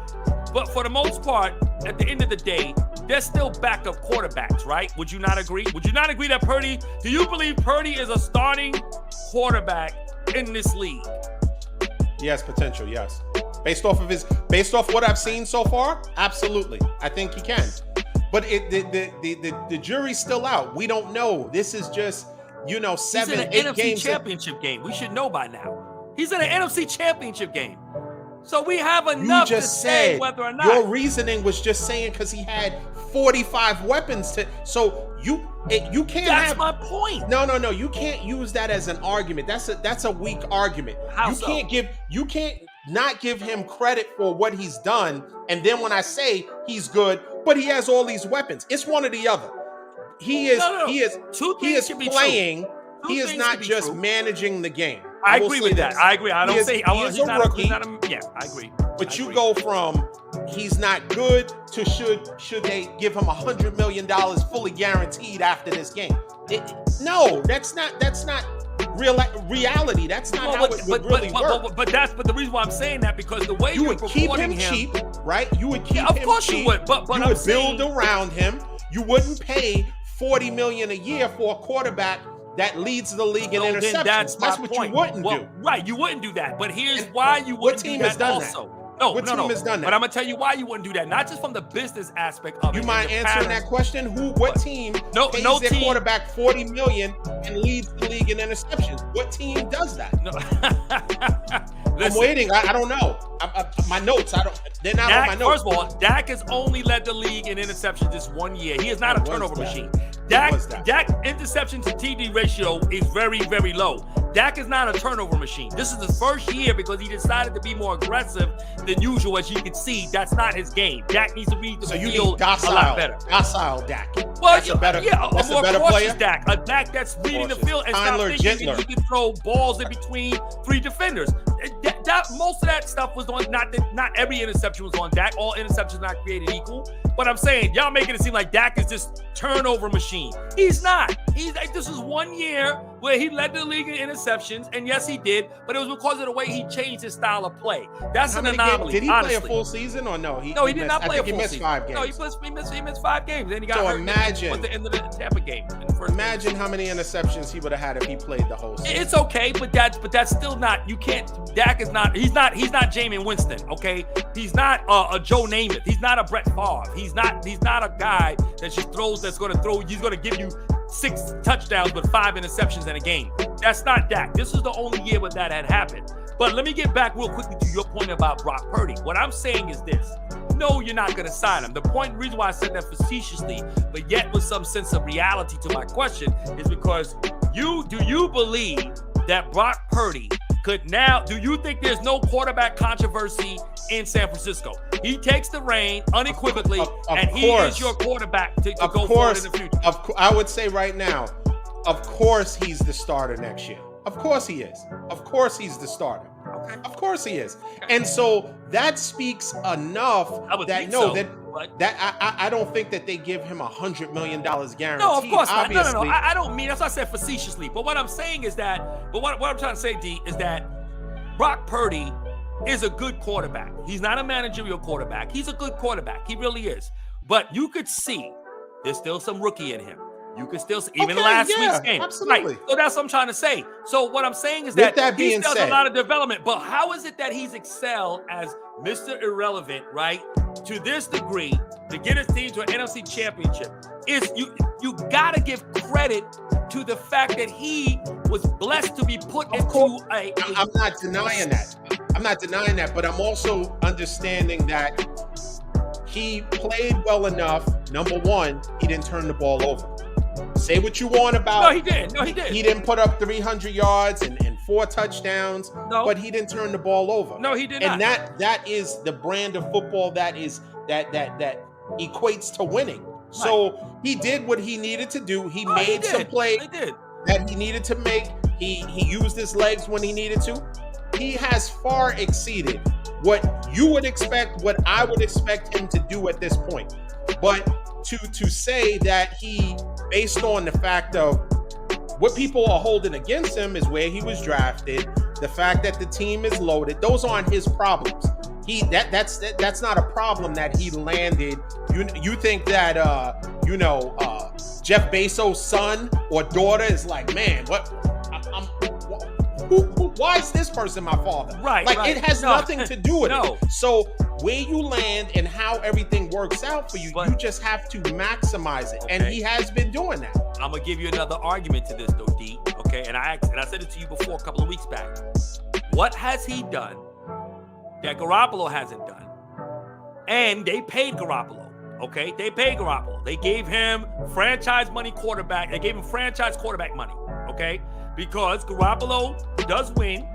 Speaker 1: but for the most part, at the end of the day, they're still backup quarterbacks, right? Would you not agree? Would you not agree that Purdy? Do you believe Purdy is a starting quarterback in this league?
Speaker 2: Yes, potential. Yes. Based off what I've seen so far, absolutely. I think he can. But the jury's still out. We don't know. This is just, 7, 8 games.
Speaker 1: He's in an NFC championship game. We should know by now. He's in an NFC championship game. So we have enough to say whether or not.
Speaker 2: Your reasoning was just saying because he had 45 weapons to. So you can't.
Speaker 1: That's my point.
Speaker 2: No. You can't use that as an argument. That's a weak argument.
Speaker 1: How
Speaker 2: You can't not give him credit for what he's done, and then when I say he's good, but he has all these weapons, it's one or the other. He is playing. He is not just managing the game.
Speaker 1: I agree with that. I agree. I don't say
Speaker 2: he's a rookie.
Speaker 1: Yeah, I agree.
Speaker 2: But you go from he's not good to should they give him $100 million fully guaranteed after this game? No, that's not reality. That's not how it would really work.
Speaker 1: But the reason why I'm saying that, because the way
Speaker 2: you would keep him cheap, right? You would keep him cheap.
Speaker 1: Of course you would. But
Speaker 2: you would build around him. You wouldn't pay $40 million a year for a quarterback that leads the league in interceptions. That's what you wouldn't do.
Speaker 1: Right, you wouldn't do that. But here's why you wouldn't do that also.
Speaker 2: What team has done that?
Speaker 1: But I'm gonna tell you why you wouldn't do that. Not just from the business aspect of it.
Speaker 2: You mind answering that question? What team pays their quarterback $40 million and leads the league in interceptions? What team does that?
Speaker 1: No.
Speaker 2: I'm waiting. I don't know. My notes. They're not on my notes.
Speaker 1: First of all, Dak has only led the league in interceptions this 1 year. He is not a turnover machine. Dak interception to TD ratio is very, very low. Dak is not a turnover machine. This is his first year because he decided to be more aggressive than usual. As you can see, that's not his game. Dak needs to read the field a lot better.
Speaker 2: Docile Dak.
Speaker 1: Well,
Speaker 2: that's a better player.
Speaker 1: Dak. A Dak that's reading the field and stop thinking that he can throw balls in between 3 defenders. Most of that stuff was on, not every interception was on Dak. All interceptions not created equal. But I'm saying, y'all making it seem like Dak is this turnover machine. He's not. This was 1 year where he led the league in interceptions, and yes, he did, but it was because of the way he changed his style of play. That's an anomaly.
Speaker 2: Did he
Speaker 1: honestly.
Speaker 2: play a full season or no?
Speaker 1: He did not play a full season.
Speaker 2: He missed 5 games.
Speaker 1: No, he missed 5 games. Then he got hurt at the end of the Tampa game.
Speaker 2: Imagine how many interceptions he would have had if he played the whole season.
Speaker 1: It's okay, but that's still not. You can't. Dak is not. He's not Jameis Winston. Okay, he's not a Joe Namath. He's not a Brett Favre. He's not a guy that just throws. That's going to throw. He's going to give you 6 touchdowns with 5 interceptions in a game. That's not Dak. This is the only year where that had happened. But let me get back real quickly to your point about Brock Purdy. What I'm saying is this. No, you're not going to sign him. The reason why I said that facetiously, but yet with some sense of reality to my question, is because do you believe that Brock Purdy could now, do you think there's no quarterback controversy in San Francisco? He takes the reign unequivocally, and he is your quarterback to go forward in the future.
Speaker 2: I would say right now, of course he's the starter next year. Of course he is. Of course he's the starter. Okay. Of course he is. And so that speaks enough I don't think that they give him $100 million guarantee.
Speaker 1: No, of course not. No. I don't mean, that's what I said facetiously. But what I'm saying is that, what I'm trying to say, D, is that Brock Purdy is a good quarterback. He's not a managerial quarterback. He's a good quarterback. He really is. But you could see there's still some rookie in him. You can still see, even last week's game.
Speaker 2: Absolutely.
Speaker 1: Right. So that's what I'm trying to say. So what I'm saying is that he still has a lot of development. But how is it that he's excelled as Mr. Irrelevant, right, to this degree, to get his team to an NFC championship? Is you got to give credit to the fact that he was blessed to be put into a...
Speaker 2: I'm not denying that. But I'm also understanding that he played well enough. Number one, he didn't turn the ball over. Say what you want about...
Speaker 1: No, he did.
Speaker 2: He didn't put up 300 yards and 4 touchdowns, but he didn't turn the ball over.
Speaker 1: No, he did not.
Speaker 2: And that is the brand of football that equates to winning. Right. So he did what he needed to do. He made some plays that he needed to make. He used his legs when he needed to. He has far exceeded what you would expect, what I would expect him to do at this point. But to say that he, based on the fact of what people are holding against him, is where he was drafted, the fact that the team is loaded, those aren't his problems. That's not a problem that he landed. You think that Jeff Bezos' son or daughter is like, man, why is this person my father?
Speaker 1: Right.
Speaker 2: It has nothing to do with it. So where you land and how everything works out for you, you just have to maximize it. Okay. And he has been doing that.
Speaker 1: I'm gonna give you another argument to this, though, D. Okay, and I said it to you before a couple of weeks back. What has he done that Garoppolo hasn't done? And they paid Garoppolo. Okay, they paid Garoppolo. They gave him franchise money quarterback. They gave him franchise quarterback money. Okay. Because Garoppolo does win.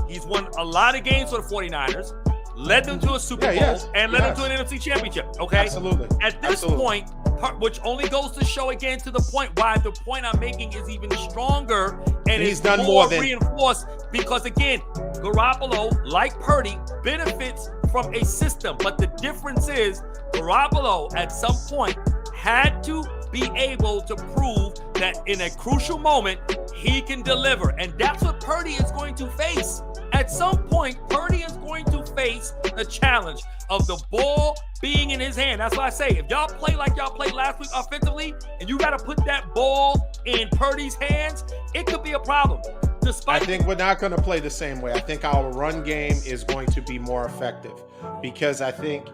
Speaker 1: He's won a lot of games for the 49ers, led them to a Super Bowl, and led them to an NFC championship. Okay?
Speaker 2: Absolutely.
Speaker 1: At this point, which only goes to show again to the point why the point I'm making is even stronger and
Speaker 2: he's
Speaker 1: it's
Speaker 2: done
Speaker 1: more
Speaker 2: than
Speaker 1: reinforced because, again, Garoppolo, like Purdy, benefits from a system. But the difference is Garoppolo, at some point, had to be able to prove that in a crucial moment, he can deliver. And that's what Purdy is going to face. At some point, Purdy is going to face the challenge of the ball being in his hand. That's why I say, if y'all play like y'all played last week offensively, and you got to put that ball in Purdy's hands, it could be a problem.
Speaker 2: I think we're not going to play the same way. I think our run game is going to be more effective because I think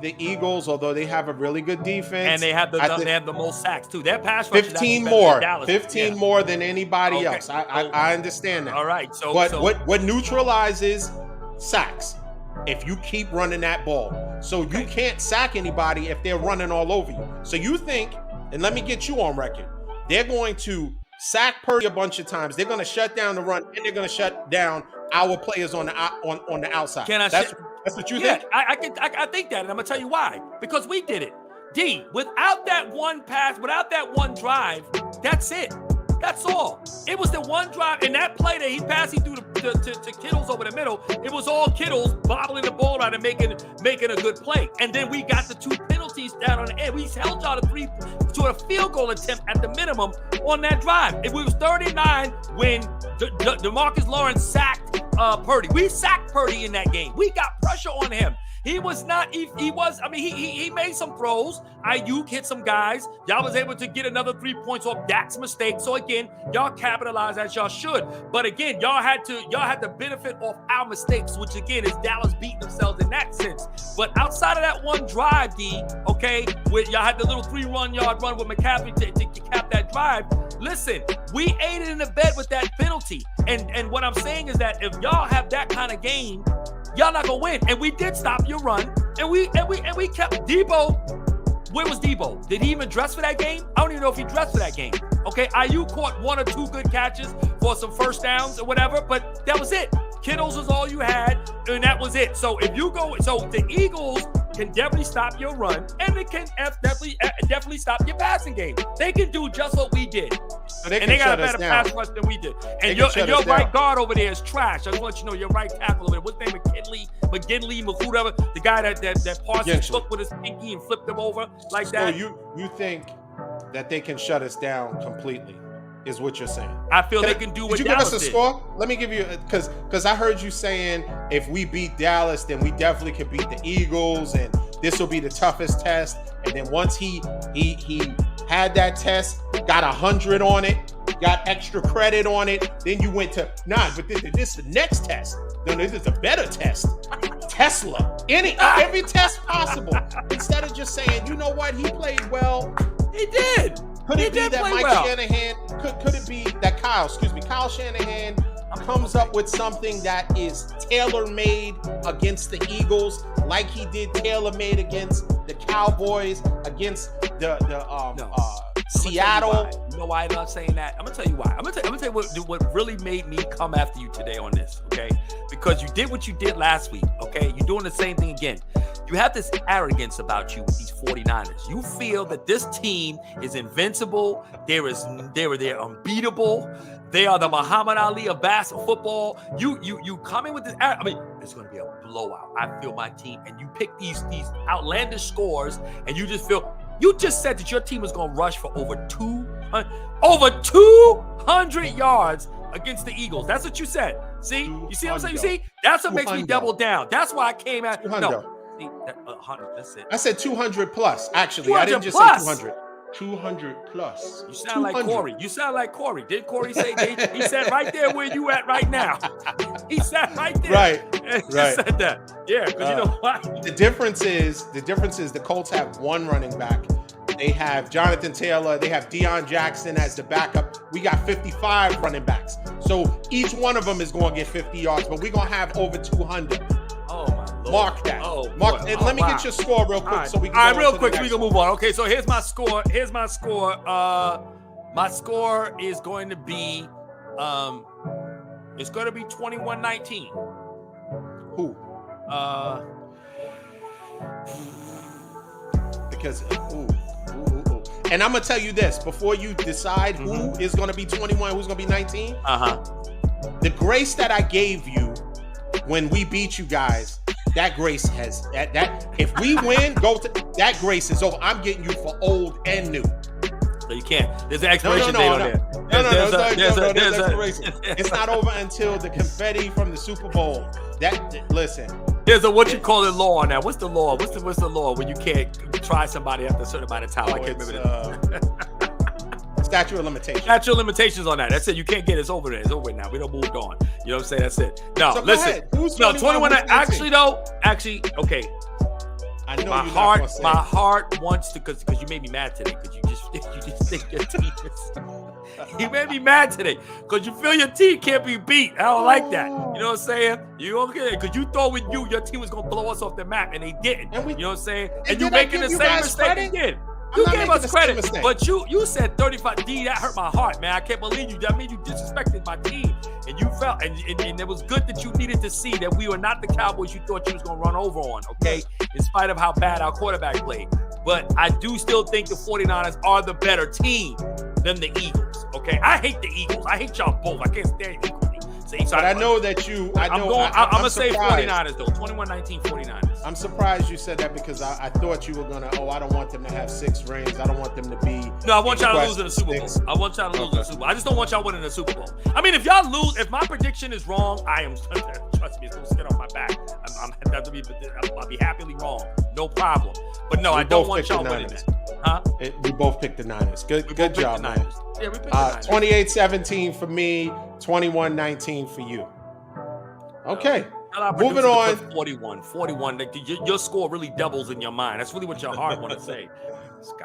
Speaker 2: the Eagles, although they have a really good defense,
Speaker 1: and they have the most sacks too. Their pass rush
Speaker 2: 15 more than anybody else. I understand that.
Speaker 1: All right.
Speaker 2: What neutralizes sacks? If you keep running that ball, you can't sack anybody if they're running all over you. So you think, and let me get you on record, they're going to sack Purdy a bunch of times. They're going to shut down the run, and they're going to shut down our players on the outside. That's what you think?
Speaker 1: I think that, and I'm going to tell you why. Because we did it. D, without that one pass, without that one drive, that's it. That's all. It was the one drive, and that play that he threw to Kittles over the middle, it was all Kittles bobbling the ball out and making a good play. And then we got the 2 penalties teams down on the end. We held y'all to a field goal attempt at the minimum on that drive. It was 39 when DeMarcus Lawrence sacked Purdy. We sacked Purdy in that game. We got pressure on him. He was not, he made some throws. Ayuk hit some guys. Y'all was able to get another 3 points off Dak's mistake. So again, y'all capitalized as y'all should. But again, y'all had to benefit off our mistakes, which again is Dallas beating themselves in that sense. But outside of that one drive, D, okay, where y'all had the little 3-yard run with McCaffrey to cap that drive. Listen, we aided in the bed with that penalty. And what I'm saying is that if y'all have that kind of game, y'all not gonna win. And we did stop your run, and we kept Debo. Where was Debo? Did he even dress for that game? I don't even know if he dressed for that game. Okay, IU caught 1 or 2 good catches for some first downs or whatever, but that was it. Kittles was all you had, and that was it. So if you go, so the Eagles can definitely stop your run, and it can definitely stop your passing game. They can do just what we did.
Speaker 2: So
Speaker 1: and they got a better pass rush than we did. And your right guard over there is trash. I just want you to know your right tackle over there. What's his name? McGinley, whatever. The guy that Parsons took with his pinky and flipped him over like that.
Speaker 2: So you think that they can shut us down completely? Is what you're saying?
Speaker 1: I feel they can do what Dallas did.
Speaker 2: Did you give us a score? Let me give you, because I heard you saying if we beat Dallas, then we definitely could beat the Eagles, and this will be the toughest test. And then once he had that test, got 100 on it, got extra credit on it, then you went to but this is the next test. No, this is a better test. Tesla, every test possible. Instead of just saying, you know what, he played well.
Speaker 1: He did.
Speaker 2: Could it be that Mike Shanahan, could it be that Kyle Shanahan comes up with something that is tailor-made against the Eagles, like he did tailor-made against the Cowboys, against the Seattle?
Speaker 1: You know why I'm not saying that? I'm gonna tell you why. I'm gonna tell you what really made me come after you today on this, okay? Because you did what you did last week, okay? You're doing the same thing again. You have this arrogance about you with these 49ers. You feel that this team is invincible. They're unbeatable. They are the Muhammad Ali of football. You come in with this. It's going to be a blowout. I feel my team, and you pick these outlandish scores, and you just feel. You just said that your team was going to rush for over 200 yards against the Eagles. That's what you said. See, you see what I'm saying? You see, that's what makes me double down. That's why I came at no. See, that's it.
Speaker 2: I said 200 plus. Actually, I didn't just say 200. 200 plus.
Speaker 1: You sound like Corey. You sound like Corey. Did Corey say he said right there where you at right now? He sat right there.
Speaker 2: Right.
Speaker 1: And said that. Yeah, because you know what?
Speaker 2: The difference is the Colts have 1 running back. They have Jonathan Taylor. They have Deion Jackson as the backup. We got 55 running backs. So each one of them is going to get 50 yards, but we're going to have over 200.
Speaker 1: Oh, my Lord.
Speaker 2: Mark that. And let me get your score real quick so we can
Speaker 1: All right, real quick, we can move on. Okay, so here's my score. My score is going to be it's going to be 21-19.
Speaker 2: Who? Because and I'm gonna tell you this before you decide who is gonna be 21, who's gonna be 19. The grace that I gave you when we beat you guys, that grace has that if we win, that grace is over. I'm getting you for old and new.
Speaker 1: So you can't. There's an expiration date on there.
Speaker 2: There's expiration. It's not over until the confetti from the Super Bowl. Listen.
Speaker 1: There's a what you call it law on that. What's the law? What's the law when you can't try somebody after a certain amount of time? I can't remember that.
Speaker 2: Statute of limitations.
Speaker 1: Statute of limitations on that. That's it. You can't get it. It's over there. It's over now. We don't move on. You know what I'm saying? That's it. No, so listen.
Speaker 2: Who's
Speaker 1: 21. Actually, okay.
Speaker 2: I know
Speaker 1: my heart wants to, because you made me mad today, because you just think your team is. You made me mad today because you feel your team can't be beat. I don't like that. You know what I'm saying? You okay? Because you thought with your team was gonna blow us off the map, and they didn't. You know what I'm saying? And you making the same mistake again. You gave us credit, but you said 35. D, that hurt my heart, man. I can't believe you. That means you disrespected my team, and you felt, and it was good that you needed to see that we were not the Cowboys you thought you was gonna run over on. Okay, in spite of how bad our quarterback played, but I do still think the 49ers are the better team than the Eagles. Okay, I hate the Eagles. I hate y'all both. I can't stand equally.
Speaker 2: But I know that you.
Speaker 1: I'm gonna say
Speaker 2: surprised.
Speaker 1: 49ers though. 21-19 49ers.
Speaker 2: I'm surprised you said that because I thought you were gonna. Oh, I don't want them to have 6 rings. I don't want them to be.
Speaker 1: No, I want y'all to lose in the Super Bowl. I want y'all to lose in the Super Bowl. I just don't want y'all winning the Super Bowl. I mean, if y'all lose, if my prediction is wrong, I am. Trust me, it's gonna skin off my back. I'll be happily wrong. No problem. But no, I don't want y'all winning that. Huh?
Speaker 2: We both picked the Niners. Good job, man.
Speaker 1: Yeah, we picked the Niners.
Speaker 2: 28-17 for me. 21-19 for you. Okay. Moving on.
Speaker 1: 41. Your score really doubles in your mind. That's really what your heart want to say.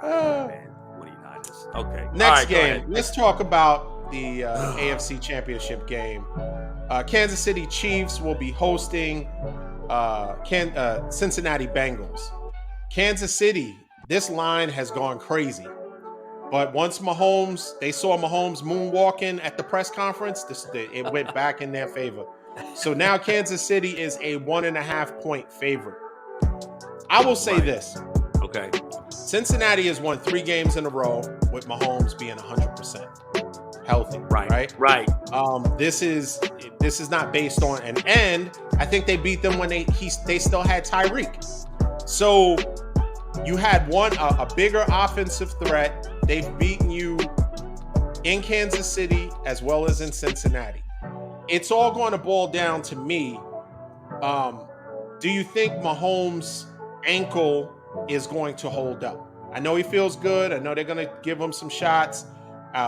Speaker 1: Man, 49ers. Okay.
Speaker 2: Next game. Let's talk about the AFC Championship game. Kansas City Chiefs will be hosting Cincinnati Bengals. Kansas City, this line has gone crazy. But once they saw Mahomes moonwalking at the press conference, it went back in their favor. So now Kansas City is a 1.5 point favorite. I will say this.
Speaker 1: Okay.
Speaker 2: Cincinnati has won 3 games in a row with Mahomes being 100% healthy. Right. This is not based on an end. I think they beat them when they still had Tyreek. So you had a bigger offensive threat. They've beaten you in Kansas City as well as in Cincinnati. It's all going to boil down to me. Do you think Mahomes' ankle is going to hold up? I know he feels good. I know they're going to give him some shots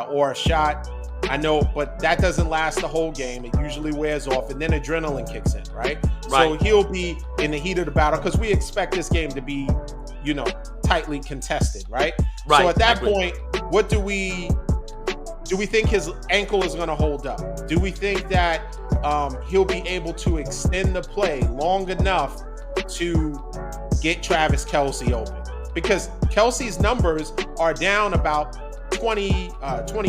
Speaker 2: or a shot. I know, but that doesn't last the whole game. It usually wears off, and then adrenaline kicks in, right? So he'll be in the heat of the battle because we expect this game to be, tightly contested, right? So at that point, what do we think his ankle is going to hold up? Do we think that he'll be able to extend the play long enough to get Travis Kelce open? Because Kelce's numbers are down about 20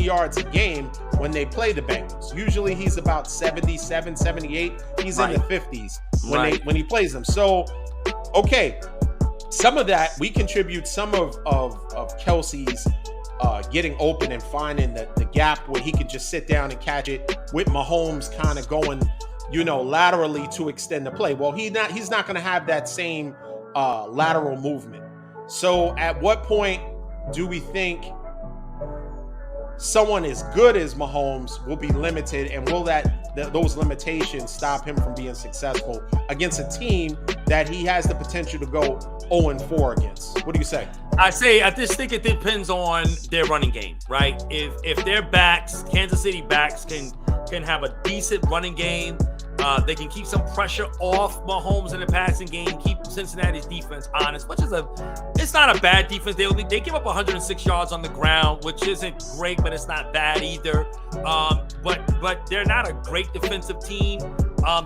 Speaker 2: yards a game when they play the Bengals. Usually he's about 77, 78. He's in the 50s when he plays them. So, okay, some of that, we contribute some of Kelce's getting open and finding the gap where he can just sit down and catch it with Mahomes kind of going, laterally to extend the play. Well, he's not going to have that same lateral movement. So at what point do we think someone as good as Mahomes will be limited, and will those limitations stop him from being successful against a team that he has the potential to go 0-4 against? What do you say?
Speaker 1: I just think it depends on their running game, right? If their backs, Kansas City backs, can have a decent running game, they can keep some pressure off Mahomes in the passing game, keep Cincinnati's defense honest, it's not a bad defense. They give up 106 yards on the ground, which isn't great, but it's not bad either. But they're not a great defensive team.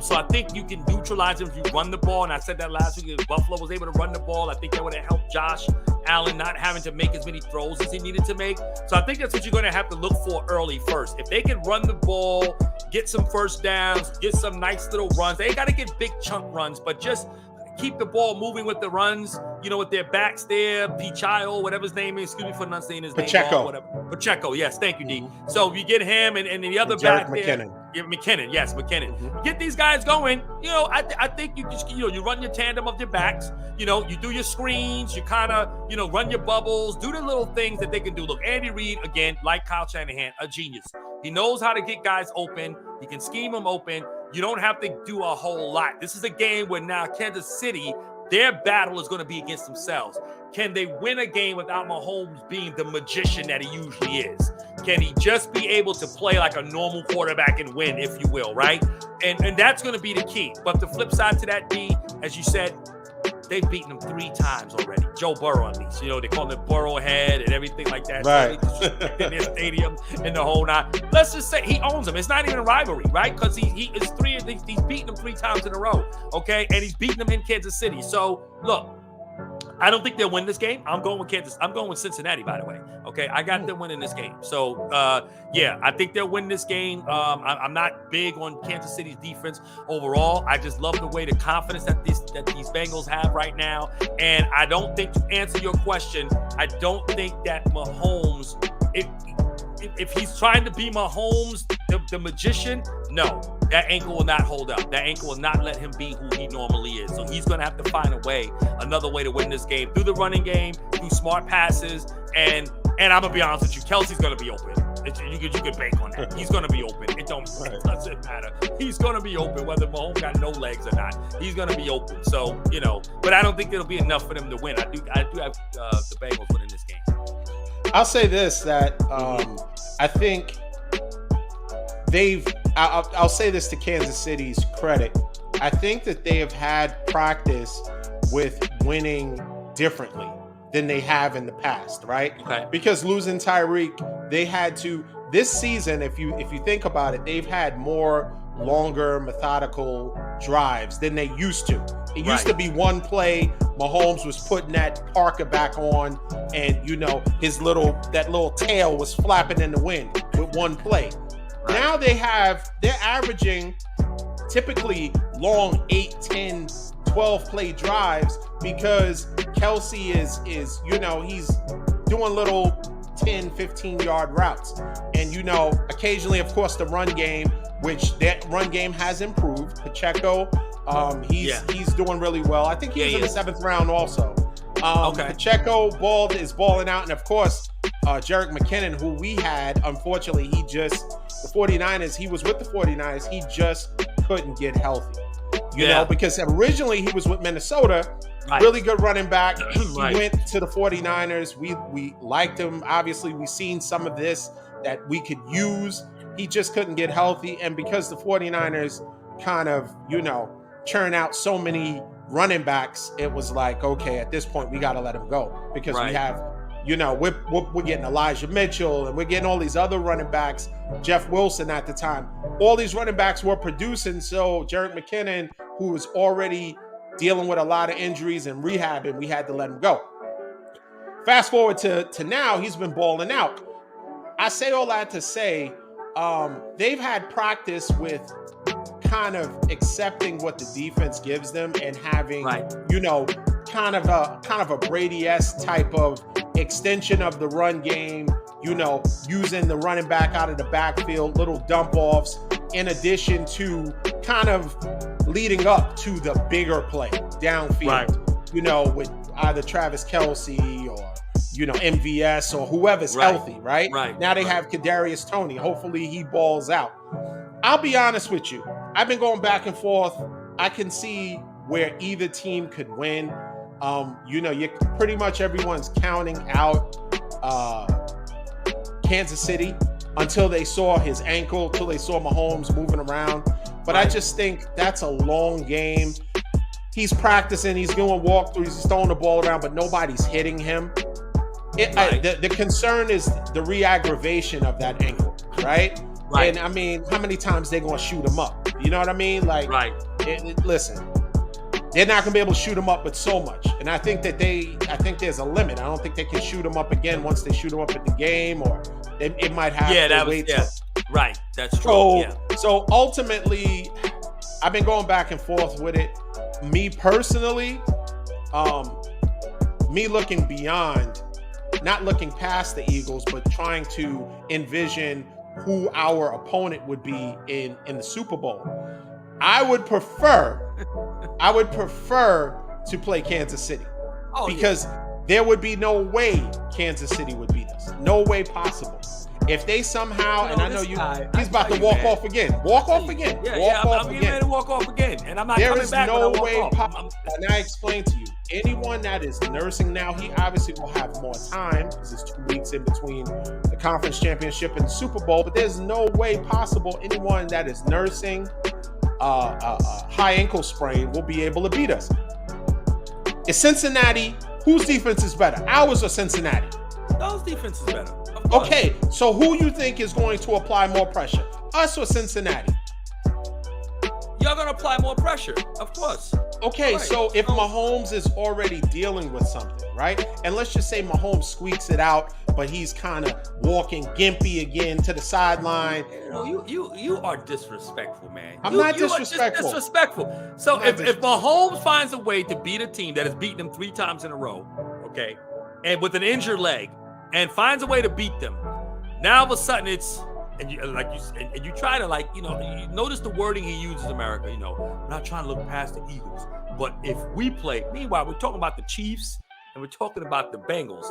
Speaker 1: So I think you can neutralize them if you run the ball. And I said that last week. If Buffalo was able to run the ball, I think that would have helped Josh Allen not having to make as many throws as he needed to make. So I think that's what you're going to have to look for early first. If they can run the ball, get some first downs, get some nice little runs. They ain't got to get big chunk runs, but just keep the ball moving with the runs, with their backs there, Pichayo, whatever his name is. Excuse me for not saying his name. Pacheco, yes, thank you, D.
Speaker 2: Mm-hmm.
Speaker 1: So you get him and the other back there. McKinnon. Mm-hmm. Get these guys going. I think you just, you run your tandem of your backs. You do your screens. You kind of, run your bubbles. Do the little things that they can do. Look, Andy Reid, again, like Kyle Shanahan, a genius. He knows how to get guys open. He can scheme them open. You don't have to do a whole lot. This is a game where now Kansas City, their battle is going to be against themselves. Can they win a game without Mahomes being the magician that he usually is? Can he just be able to play like a normal quarterback and win, if you will, right? And that's going to be the key. But the flip side to that, D, as you said, they've beaten him 3 times already. Joe Burrow, at least. They call him Burrowhead and everything like that.
Speaker 2: Right.
Speaker 1: So in their stadium and the whole nine. Let's just say he owns them. It's not even a rivalry, right? Because he's beaten them 3 times in a row, okay? And he's beaten them in Kansas City. So, look, I don't think they'll win this game. I'm going with Cincinnati, by the way. Okay, I got them winning this game. So, I think they'll win this game. I'm not big on Kansas City's defense overall. I just love the way the confidence that these Bengals have right now. And I don't think, to answer your question, I don't think that Mahomes, if he's trying to be Mahomes, the magician, no. That ankle will not hold up. That ankle will not let him be who he normally is. So he's going to have to find another way to win this game through the running game, through smart passes, and I'm gonna be honest with you, Kelsey's going to be open. You could bank on that. He's going to be open. It doesn't matter. He's going to be open whether Mahomes got no legs or not. He's going to be open. So but I don't think it'll be enough for them to win. I do have the Bengals winning this game.
Speaker 2: I'll say this, that I think I'll say this to Kansas City's credit. I think that they have had practice with winning differently than they have in the past, right?
Speaker 1: Okay.
Speaker 2: Because losing Tyreek, they had to this season. If you think about it, they've had more longer, methodical drives than they used to. It used to be one play. Mahomes was putting that Parker back on, and that little tail was flapping in the wind with one play. Right. Now they're averaging typically long 8, 10, 12 play drives because Kelsey is he's doing little 10, 15 yard routes. And occasionally, of course, the run game, which that run game has improved. Pacheco, he's doing really well. I think he's in the 7th round also. Pacheco is balling out, and of course, Jerick McKinnon, who we had, unfortunately, the 49ers, he was with the 49ers, he just couldn't get healthy. Because originally he was with Minnesota, really good running back. He went to the 49ers. We liked him. Obviously, we've seen some of this that we could use. He just couldn't get healthy. And because the 49ers kind of, churn out so many running backs, it was like, okay, at this point, we got to let him go because we have, we're getting Elijah Mitchell and we're getting all these other running backs, Jeff Wilson at the time. All these running backs were producing. So Jerick McKinnon, who was already dealing with a lot of injuries and rehabbing, we had to let him go. Fast forward to now, he's been balling out. I say all that to say, they've had practice with kind of accepting what the defense gives them and having, kind of a Brady-esque type of extension of the run game, using the running back out of the backfield, little dump offs, in addition to kind of leading up to the bigger play downfield, with either Travis Kelce or, MVS or whoever's healthy, right? Now they have Kadarius Toney. Hopefully he balls out. I'll be honest with you. I've been going back and forth. I can see where either team could win. You pretty much everyone's counting out Kansas City until they saw his ankle, till they saw Mahomes moving around. But I just think that's a long game. He's practicing, he's doing walkthroughs, he's throwing the ball around, but nobody's hitting him. The concern is the re-aggravation of that ankle, right? And I mean, how many times they gonna shoot him up? You know what I mean? Listen, they're not gonna be able to shoot him up but so much. And I think there's a limit. I don't think they can shoot him up again once they shoot him up at the game, or it might have to wait.
Speaker 1: Right, that's true.
Speaker 2: So ultimately, I've been going back and forth with it. Me personally, me looking beyond, not looking past the Eagles, but trying to envision who our opponent would be in the Super Bowl. I would prefer to play Kansas City because there would be no way Kansas City would beat us. No way possible. If they somehow, and I know he's about to walk off again. Walk off again.
Speaker 1: I'm getting ready to walk off again, and I'm not coming back.
Speaker 2: There is no way possible. And I explained to you, anyone that is nursing now, he obviously will have more time because it's 2 weeks in between the conference championship and the Super Bowl. But there's no way possible anyone that is nursing a high ankle sprain will be able to beat us. Is Cincinnati? Whose defense is better, ours or Cincinnati?
Speaker 1: Those defense is better.
Speaker 2: Okay, so who you think is going to apply more pressure, us or Cincinnati?
Speaker 1: Y'all gonna apply more pressure, of course.
Speaker 2: Okay, so if Mahomes is already dealing with something, right? And let's just say Mahomes squeaks it out, but he's kind of walking gimpy again to the sideline.
Speaker 1: You are disrespectful, man.
Speaker 2: I'm not disrespectful.
Speaker 1: Disrespectful. So if Mahomes finds a way to beat a team that has beaten him 3 times in a row, and with an injured leg, and finds a way to beat them, now all of a sudden it's and you like you and you try to like, you notice the wording he uses, America. We're not trying to look past the Eagles, but if we play, meanwhile, we're talking about the Chiefs and we're talking about the Bengals.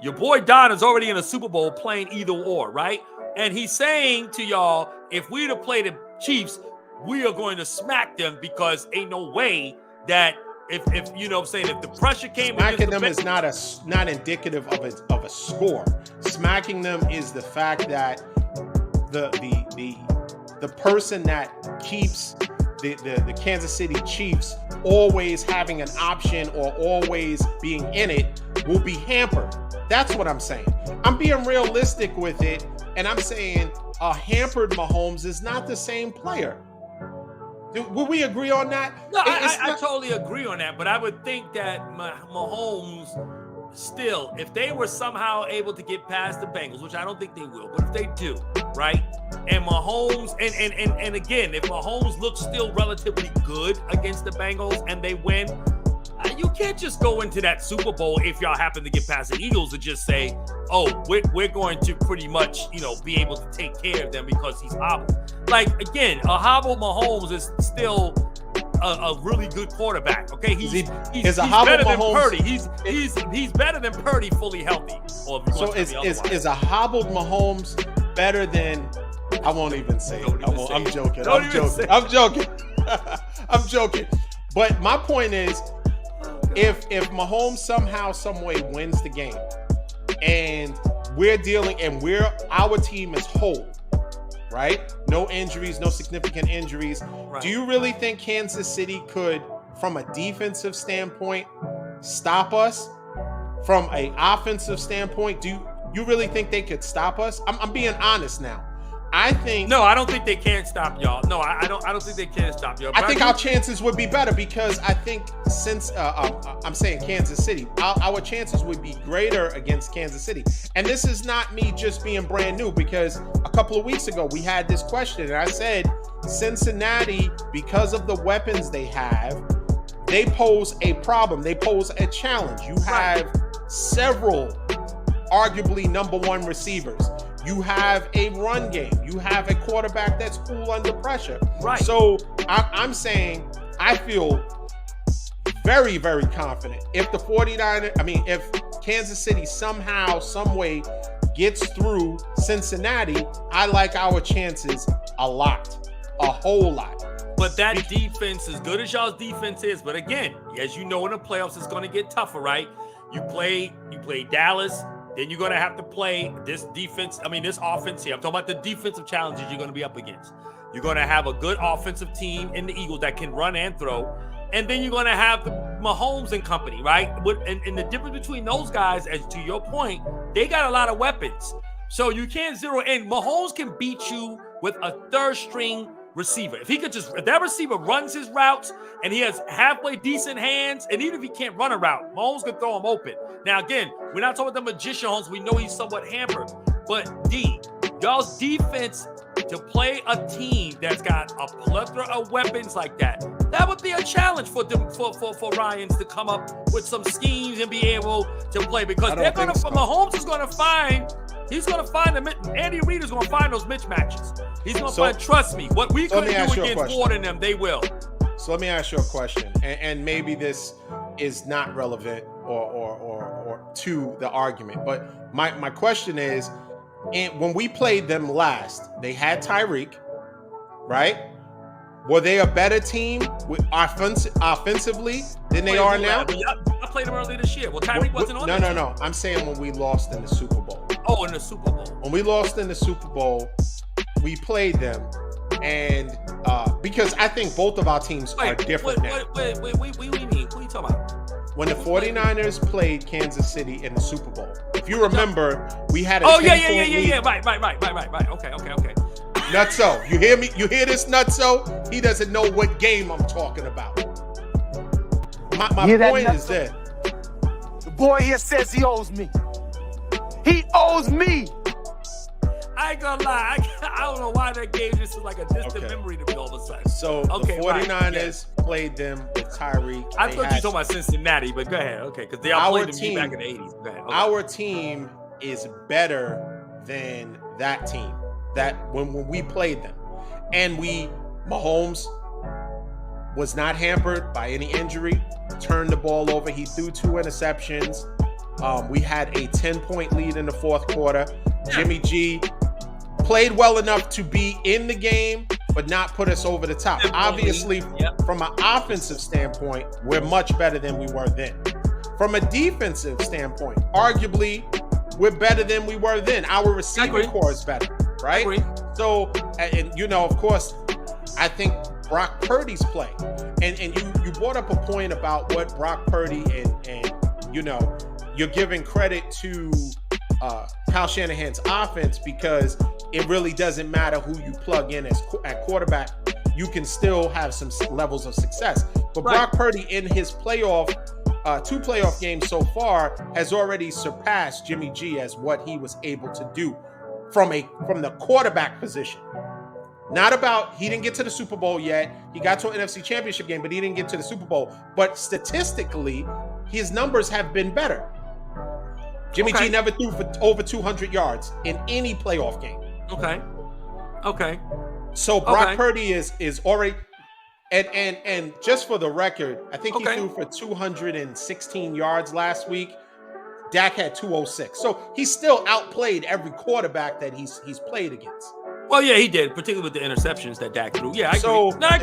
Speaker 1: Your boy Don is already in a Super Bowl playing either or, right? And he's saying to y'all, if we to play the Chiefs, we are going to smack them because ain't no way that if you know what I'm saying, if the pressure came
Speaker 2: smacking them is not indicative of a score. Smacking them is the fact that the person that keeps the Kansas City Chiefs always having an option or always being in it will be hampered. That's what I'm saying. I'm being realistic with it, and I'm saying a hampered Mahomes is not the same player. Would we agree on that?
Speaker 1: No, I totally agree on that, but I would think that Mahomes still, if they were somehow able to get past the Bengals, which I don't think they will, but if they do, right? And Mahomes, and again, if Mahomes looks still relatively good against the Bengals and they win, you can't just go into that Super Bowl if y'all happen to get past the Eagles and just say, oh, we're going to pretty much, be able to take care of them because he's hobbled. Like, again, a hobbled Mahomes is still a really good quarterback. Okay, he's better than Purdy. He's better than Purdy fully healthy.
Speaker 2: So is a hobbled Mahomes better than? I won't even say it. I'm joking. I'm joking. But my point is, if Mahomes somehow, some way wins the game, and our team is whole, right? No injuries, no significant injuries. Right. Do you really think Kansas City could, from a defensive standpoint, stop us? From an offensive standpoint, do you really think they could stop us? I'm being honest now. I don't think they can stop y'all. No, I don't think they can stop y'all. I think our chances would be better because I think since I'm saying Kansas City, our chances would be greater against Kansas City. And this is not me just being brand new, because a couple of weeks ago we had this question and I said Cincinnati, because of the weapons they have, they pose a problem. They pose a challenge. You have several arguably number one receivers. You have a run game. You have a quarterback that's cool under pressure.
Speaker 1: Right.
Speaker 2: So I'm saying I feel very, very confident. If if Kansas City somehow, some way gets through Cincinnati, I like our chances a whole lot.
Speaker 1: But that defense, as good as y'all's defense is, but again, as you know, in the playoffs, it's going to get tougher, right? You play Dallas. Then you're going to have to play this offense here. I'm talking about the defensive challenges you're going to be up against. You're going to have a good offensive team in the Eagles that can run and throw. And then you're going to have the Mahomes and company, right? And the difference between those guys, as to your point, they got a lot of weapons. So you can't zero in. Mahomes can beat you with a third string receiver. If that receiver runs his routes and he has halfway decent hands, and even if he can't run a route, Mahomes can throw him open. Now, again, we're not talking about the magician Mahomes. We know he's somewhat hampered. But y'all's defense to play a team that's got a plethora of weapons like that would be a challenge for Ryans to come up with some schemes and be able to play, because Mahomes is going to find. He's going to find Andy Reid is going to find those mismatches. He's going to find, trust me, what we couldn't do against Ward and them, they will.
Speaker 2: So let me ask you a question, and maybe this is not relevant or to the argument, but my question is, when we played them last, they had Tyreek, right? Were they a better team offensively than they are now?
Speaker 1: I played them earlier this year. Well, Tyreek wasn't on that team.
Speaker 2: No. I'm saying when we lost in the Super Bowl.
Speaker 1: Oh, in the Super Bowl.
Speaker 2: When we lost in the Super Bowl, we played them, and because I think both of our teams are different now.
Speaker 1: Wait, what do you mean? What are you talking about?
Speaker 2: When the 49ers played Kansas City in the Super Bowl, if you remember, we had a
Speaker 1: Oh, yeah. Right. Okay.
Speaker 2: Nutso, you hear me? You hear this, Nutso? He doesn't know what game I'm talking about. My point is that
Speaker 3: the boy here says he owes me. He owes me.
Speaker 1: I ain't gonna lie. I don't know why that game just is like a distant memory to me all of a sudden.
Speaker 2: So the 49ers played them with Tyreek.
Speaker 1: I thought you were talking about Cincinnati, but go ahead. Okay, because they all played them back in the 80s. Go ahead. Okay.
Speaker 2: Our team is better than that team. that when we played them. And Mahomes was not hampered by any injury, turned the ball over. He threw 2 interceptions. We had a 10-point lead in the fourth quarter. Jimmy G played well enough to be in the game, but not put us over the top. Obviously, from an offensive standpoint, we're much better than we were then. From a defensive standpoint, arguably, we're better than we were then. Our receiving core is better, right? So, and of course, I think Brock Purdy's play. And you brought up a point about what Brock Purdy and you're giving credit to Kyle Shanahan's offense because it really doesn't matter who you plug in at quarterback. You can still have some levels of success. But Brock Purdy in his 2 playoff games so far has already surpassed Jimmy G as what he was able to do from the quarterback position. Not about, he didn't get to the Super Bowl yet. He got to an NFC Championship game, but he didn't get to the Super Bowl. But statistically, his numbers have been better. Jimmy G never threw for over 200 yards in any playoff game.
Speaker 1: Okay.
Speaker 2: So Brock Purdy is already, and just for the record, I think he threw for 216 yards last week. Dak had 206. So he still outplayed every quarterback that he's played against.
Speaker 1: Well, yeah, he did, particularly with the interceptions that Dak threw. Yeah, I agree.
Speaker 2: So
Speaker 1: I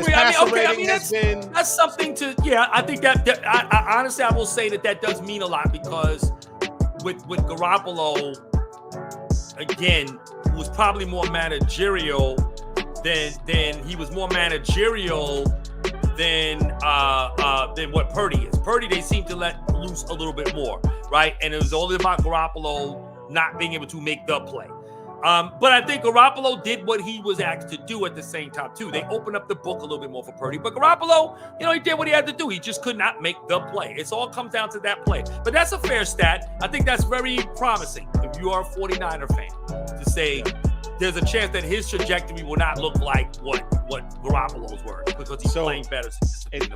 Speaker 1: agree. I mean,
Speaker 2: that's
Speaker 1: that's something to. Yeah, I think that I honestly, I will say that does mean a lot because with Garoppolo, again, was probably more managerial than he was more managerial than what Purdy is. Purdy, they seem to let loose a little bit more, right? And it was only about Garoppolo not being able to make the play. But I think Garoppolo did what he was asked to do at the same time, too. They opened up the book a little bit more for Purdy. But Garoppolo, he did what he had to do. He just could not make the play. It all comes down to that play. But that's a fair stat. I think that's very promising if you are a 49er fan to say there's a chance that his trajectory will not look like what Garoppolo's were because he's playing better.
Speaker 2: It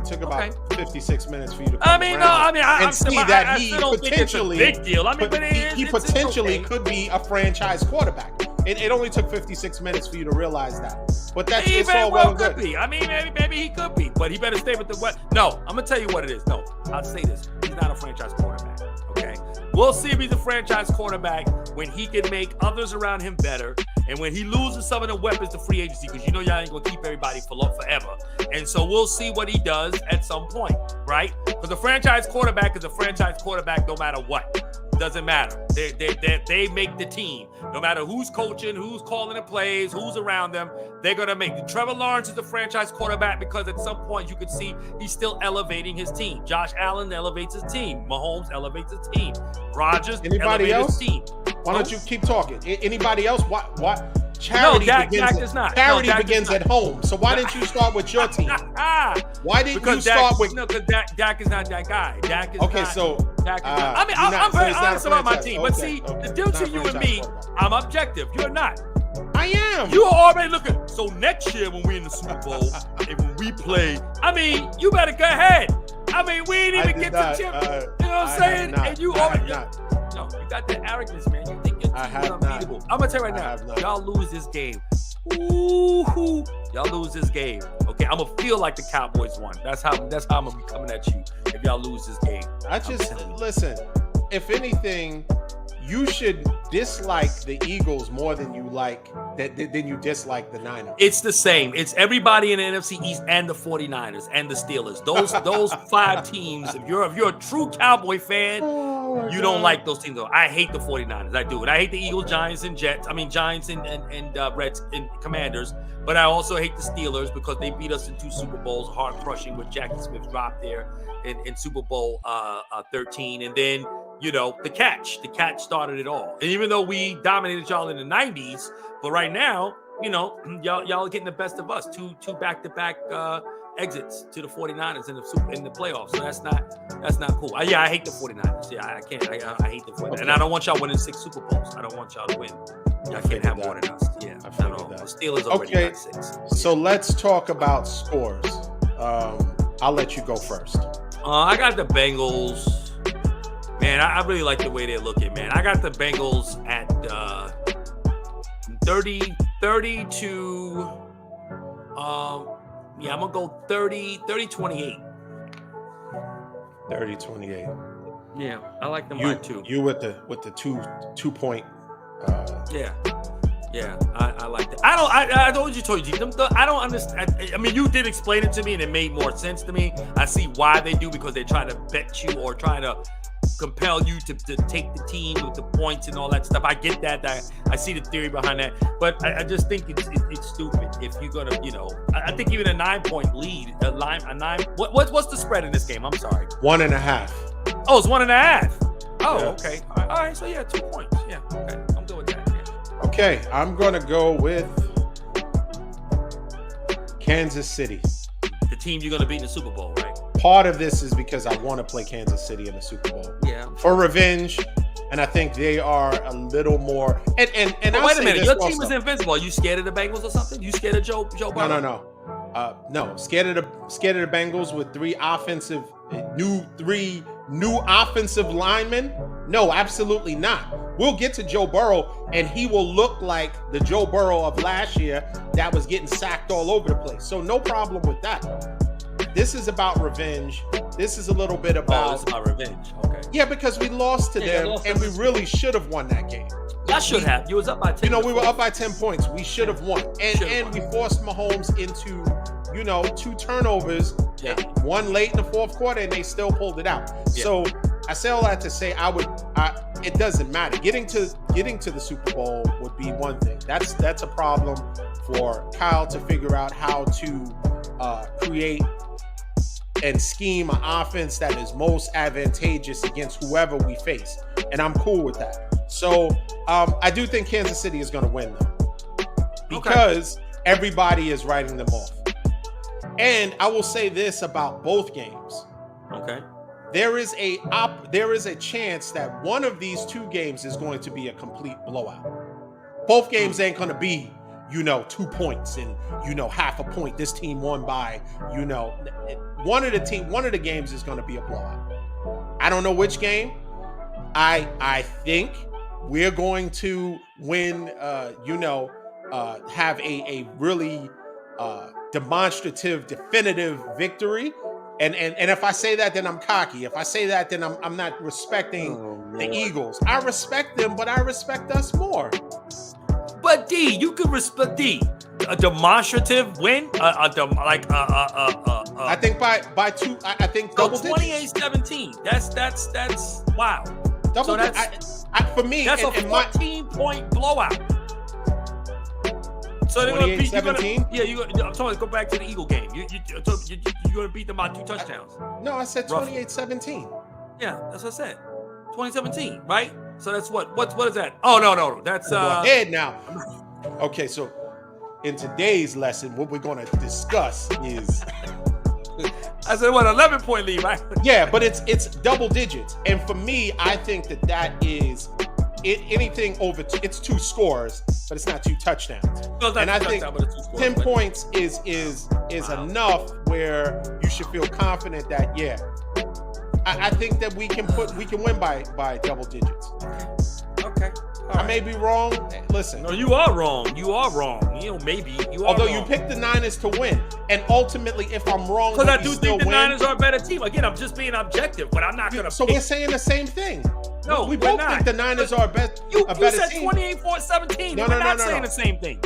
Speaker 2: took about 56 minutes for you to come
Speaker 1: I
Speaker 2: see that he
Speaker 1: still don't think it's a big deal. I mean,
Speaker 2: he potentially could be a franchise quarterback. It only took 56 minutes for you to realize that. But that's
Speaker 1: he
Speaker 2: it's all well and good.
Speaker 1: Could be. I mean, maybe he could be, but he better stay with the what? No, I'm gonna tell you what it is. No, I'll say this: he's not a franchise quarterback. Okay, we'll see if he's a franchise quarterback when he can make others around him better, and when he loses some of the weapons to free agency, because y'all ain't gonna keep everybody forever. And so we'll see what he does at some point, right? Because a franchise quarterback is a franchise quarterback no matter what. Doesn't matter. They make the team. No matter who's coaching, who's calling the plays, who's around them, they're going to make it. Trevor Lawrence is the franchise quarterback because at some point you could see he's still elevating his team. Josh Allen elevates his team. Mahomes elevates his team. Rodgers elevates his team.
Speaker 2: Why don't you keep talking? Anybody else? What? Charity begins at home. So why didn't you start with your team? Why didn't you start with?
Speaker 1: No, because Dak is not that guy. Dak is
Speaker 2: okay.
Speaker 1: Not,
Speaker 2: so
Speaker 1: Dak is not. I mean, I'm very honest about my team. But see, the difference between you and me, I'm objective. You're not.
Speaker 2: I am.
Speaker 1: You are already looking. So next year when we're in the Super Bowl and when we play, I mean, you better go ahead. I mean, we ain't even get to chip. You know what I'm saying? And you already. No, you got that arrogance, man. You think your team is unbeatable. I'm gonna tell you right now, y'all lose this game. Ooh, y'all lose this game. Okay, I'm gonna feel like the Cowboys won. That's how I'm gonna be coming at you if y'all lose this game.
Speaker 2: Listen. If anything, you should dislike the Eagles more than you dislike the Niners.
Speaker 1: It's the same. It's everybody in the NFC East and the 49ers and the Steelers. Those 5 teams. If you're a true Cowboy fan, you don't like those teams though. I hate the 49ers. I do. And I hate the Eagles, Giants, and Jets. I mean Giants and Reds and Commanders. But I also hate the Steelers because they beat us in 2 Super Bowls, hard crushing with Jackie Smith dropped there in Super Bowl 13. And then the catch started it all. And even though we dominated y'all in the 90s, but right now, y'all are getting the best of us. Two back-to-back exits to the 49ers in the playoffs. So that's not cool. I hate the 49ers. Yeah, I can't. I hate the 49ers. Okay. And I don't want y'all winning 6 Super Bowls. I don't want y'all to win. Y'all can't have more than us. Yeah, I figured that. The Steelers already got 6.
Speaker 2: So let's talk about scores. I'll let you go first.
Speaker 1: I got the Bengals. Man, I really like the way they're looking, man. I got the Bengals at 30 to I'm gonna go 30-28.
Speaker 2: 30-28.
Speaker 1: Yeah, I like them by 2.
Speaker 2: You with the 2-point.
Speaker 1: Yeah, I like that. I told you, I don't understand. I mean, you did explain it to me, and it made more sense to me. I see why they do, because they're trying to bet you or trying to compel you to take the team with the points and all that stuff. I get that. I see the theory behind that, but I just think it's stupid if you're gonna, I think even a 9-point lead, a 9. What's the spread in this game? I'm sorry.
Speaker 2: 1.5.
Speaker 1: Oh, it's 1.5. Oh,
Speaker 2: Yeah.
Speaker 1: okay. All right. So 2 points. Yeah. Okay. I'm good with that. Yeah.
Speaker 2: Okay, I'm gonna go with Kansas City.
Speaker 1: The team you're gonna beat in the Super Bowl, right?
Speaker 2: Part of this is because I want to play Kansas City in the Super Bowl.
Speaker 1: Yeah.
Speaker 2: For revenge, and I think they are a little more. And
Speaker 1: But wait a minute, your team is invincible. Are you scared of the Bengals or something? You scared of Joe Burrow?
Speaker 2: No. Scared of the Bengals with 3 new offensive linemen? No, absolutely not. We'll get to Joe Burrow, and he will look like the Joe Burrow of last year that was getting sacked all over the place. So no problem with that. This is about revenge. This is a little bit about.
Speaker 1: It's about revenge. Okay.
Speaker 2: Yeah, because we lost to them, and we really should have won that game.
Speaker 1: I should have. You was up by 10.
Speaker 2: We were up by 10 points. We should have won. And we forced Mahomes into, 2 turnovers, one late in the fourth quarter, and they still pulled it out. Yeah. So I say all that to say it doesn't matter. Getting to the Super Bowl would be one thing. That's a problem for Kyle to figure out how to create and scheme an offense that is most advantageous against whoever we face. And I'm cool with that. So I do think Kansas City is going to win, though, because everybody is writing them off. And I will say this about both games.
Speaker 1: Okay.
Speaker 2: There is a chance that one of these 2 games is going to be a complete blowout. Both games ain't going to be, 2 points and, half a point. This team won by, one of the games is going to be a blowout. I don't know which game. I think we're going to win, have a really demonstrative, definitive victory. And if I say that, then I'm cocky. If I say that, then I'm not respecting the Eagles. I respect them, but I respect us more.
Speaker 1: But D, you could respect a demonstrative win, I
Speaker 2: think by 2. I think double digits.
Speaker 1: 28-17. That's wow.
Speaker 2: Double.
Speaker 1: So that's
Speaker 2: for me.
Speaker 1: That's a 14-point blowout. So they're going to beat 17. I'm talking. Go back to the Eagle game. You're going to beat them by 2 touchdowns.
Speaker 2: No, I said 28-17.
Speaker 1: Yeah, that's what I said. 2017, right? So that's what is that? Oh no, that's
Speaker 2: Go ahead now. Okay, so in today's lesson, what we're going to discuss is.
Speaker 1: I said, 11-point lead, right?
Speaker 2: Yeah, but it's double digits, and for me, I think that is anything over. It's 2 scores, but it's not 2 touchdowns.
Speaker 1: No,
Speaker 2: and I think 10 points is enough where you should feel confident that I think that we can win by double digits.
Speaker 1: Okay.
Speaker 2: I may be wrong. Listen.
Speaker 1: No, you are wrong. Maybe.
Speaker 2: Although you picked the Niners to win. And ultimately, if I'm wrong,
Speaker 1: because I do think the Niners are a better team. Again, I'm just being objective, but I'm not going to
Speaker 2: So we're saying the same thing.
Speaker 1: No,
Speaker 2: we both think the Niners are a better team.
Speaker 1: You said 28-17. We're not saying the same thing.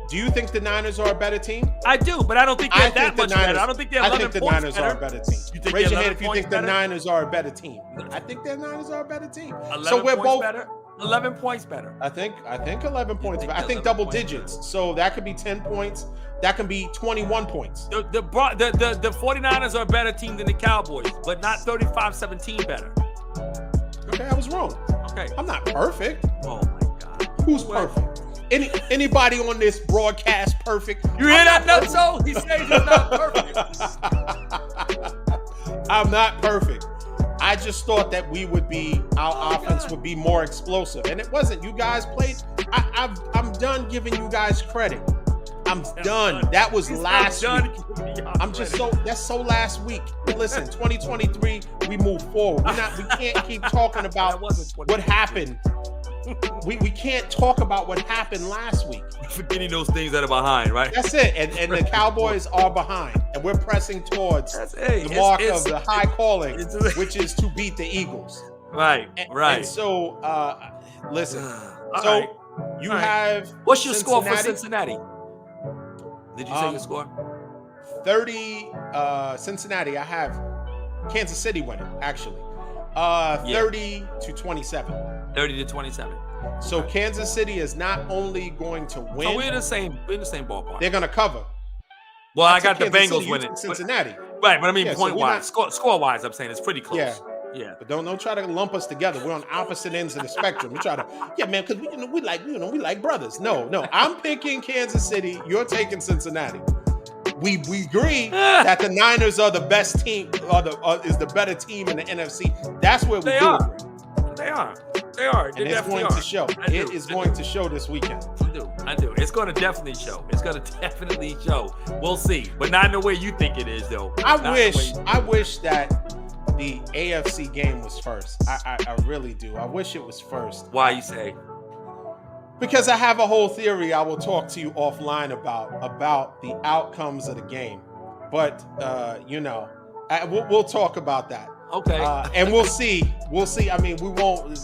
Speaker 2: Do you think the Niners are a better team?
Speaker 1: I do, but I don't think they're that much better. I don't think they're 11 points better.
Speaker 2: I think the Niners are a better team. Raise your hand if you think the Niners are a better team. I think the Niners are a better team. So we're both
Speaker 1: better. 11 points better.
Speaker 2: I think 11 points better. I think double digits. Better. So that could be 10 points. That can be 21 points.
Speaker 1: The 49ers are a better team than the Cowboys, but not 35-17 better.
Speaker 2: Okay, I was wrong.
Speaker 1: Okay.
Speaker 2: I'm not perfect.
Speaker 1: Oh my God.
Speaker 2: Who's perfect? Anybody on this broadcast perfect?
Speaker 1: You hear that, Nutso? He says he's not
Speaker 2: perfect. I'm not perfect. I just thought that our offense would be more explosive, and it wasn't. You guys played. I'm done giving you guys credit. I'm done. That was last week. That's so last week. Listen, 2023, we move forward. We can't keep talking about what happened we can't talk about what happened last week.
Speaker 1: Forgetting those things that are behind, right?
Speaker 2: That's it. And the Cowboys are behind, and we're pressing towards the mark of the high calling, which is to beat the Eagles.
Speaker 1: Right.
Speaker 2: And so, listen. So you have.
Speaker 1: What's your score for Cincinnati? Did you say your score?
Speaker 2: 30. Cincinnati. I have Kansas City winning, actually. 30 to 27.
Speaker 1: 30 to 27.
Speaker 2: So Kansas City is not only going to win.
Speaker 1: So we're in the same ballpark.
Speaker 2: They're going to cover.
Speaker 1: Well, I got the
Speaker 2: Kansas
Speaker 1: Bengals
Speaker 2: City,
Speaker 1: winning.
Speaker 2: Cincinnati.
Speaker 1: Right, but I mean
Speaker 2: Yeah,
Speaker 1: point wise, score wise, I'm saying it's pretty close. Yeah.
Speaker 2: But don't try to lump us together. We're on opposite ends of the spectrum. We try to, man, because we like brothers. No, I'm picking Kansas City. You're taking Cincinnati. We agree that the Niners are the best team, is the better team in the NFC. That's where we agree.
Speaker 1: They are. They
Speaker 2: and it's going to show. It is going to show this weekend.
Speaker 1: I do. It's going to definitely show. We'll see, but not in the way you think it is, though.
Speaker 2: I wish that the AFC game was first. I really do. I wish it was first.
Speaker 1: Why you say?
Speaker 2: Because I have a whole theory I will talk to you offline about the outcomes of the game. But we'll talk about that.
Speaker 1: Okay.
Speaker 2: And we'll see. I mean, we won't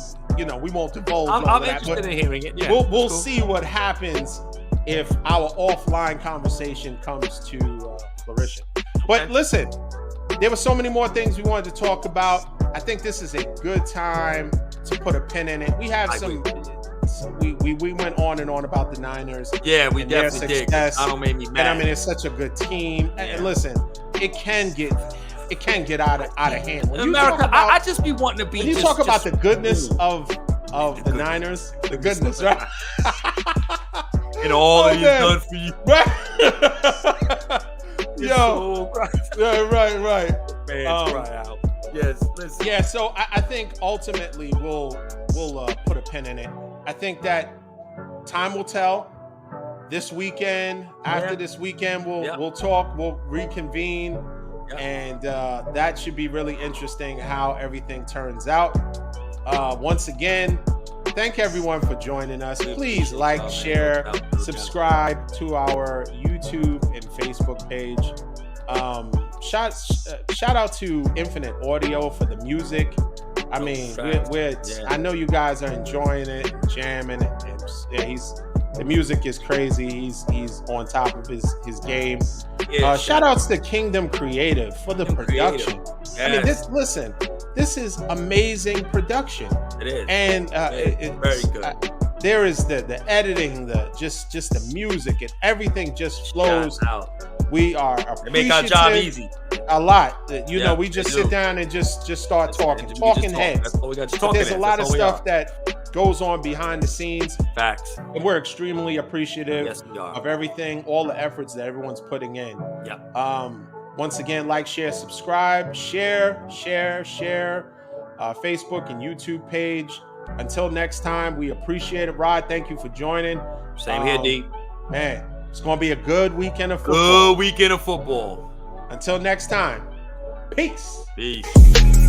Speaker 2: divulge.
Speaker 1: I'm interested in hearing it. Yeah,
Speaker 2: we'll see what happens if our offline conversation comes to fruition. But listen, there were so many more things we wanted to talk about. I think this is a good time to put a pin in it. We have we went on and on about the Niners.
Speaker 1: Yeah, we definitely did. Donald made me mad.
Speaker 2: And I mean, it's such a good team. Yeah. And listen, it can get out of hand. When
Speaker 1: America, I just be wanting to be.
Speaker 2: When you talk about the goodness of the Niners, the goodness, right?
Speaker 1: And all that he's done for you.
Speaker 2: Yo, right.
Speaker 1: Man, cry out. Yes, listen.
Speaker 2: Yeah, so I think ultimately we'll put a pin in it. I think that time will tell. This weekend, after this weekend, we'll talk. We'll reconvene. Yep. And that should be really interesting how everything turns out. Once again, thank everyone for joining us. Please like, share, subscribe to our YouTube and Facebook page. Shout out to Infinite Audio for the music. I mean, I know you guys are enjoying it, jamming, and the music is crazy. He's on top of his game. Shout outs to Kingdom Creative for the production. Yes. I mean, this is amazing production.
Speaker 1: It is.
Speaker 2: And
Speaker 1: it's very good.
Speaker 2: There is the editing, just the music, and everything just flows. We are appreciative.
Speaker 1: They make our job easy.
Speaker 2: A lot. We just sit down and just start talking heads.
Speaker 1: That's all we got.
Speaker 2: There's a lot of stuff that goes on behind the scenes.
Speaker 1: Facts.
Speaker 2: And we're extremely appreciative
Speaker 1: we are.
Speaker 2: of everything, all the efforts that everyone's putting in.
Speaker 1: Yeah.
Speaker 2: Once again, like, share, subscribe, share. Facebook and YouTube page. Until next time, we appreciate it. Rod, thank you for joining.
Speaker 1: Same here, D.
Speaker 2: Man, it's going to be a good weekend of football.
Speaker 1: Good weekend of football.
Speaker 2: Until next time, peace.
Speaker 1: Peace.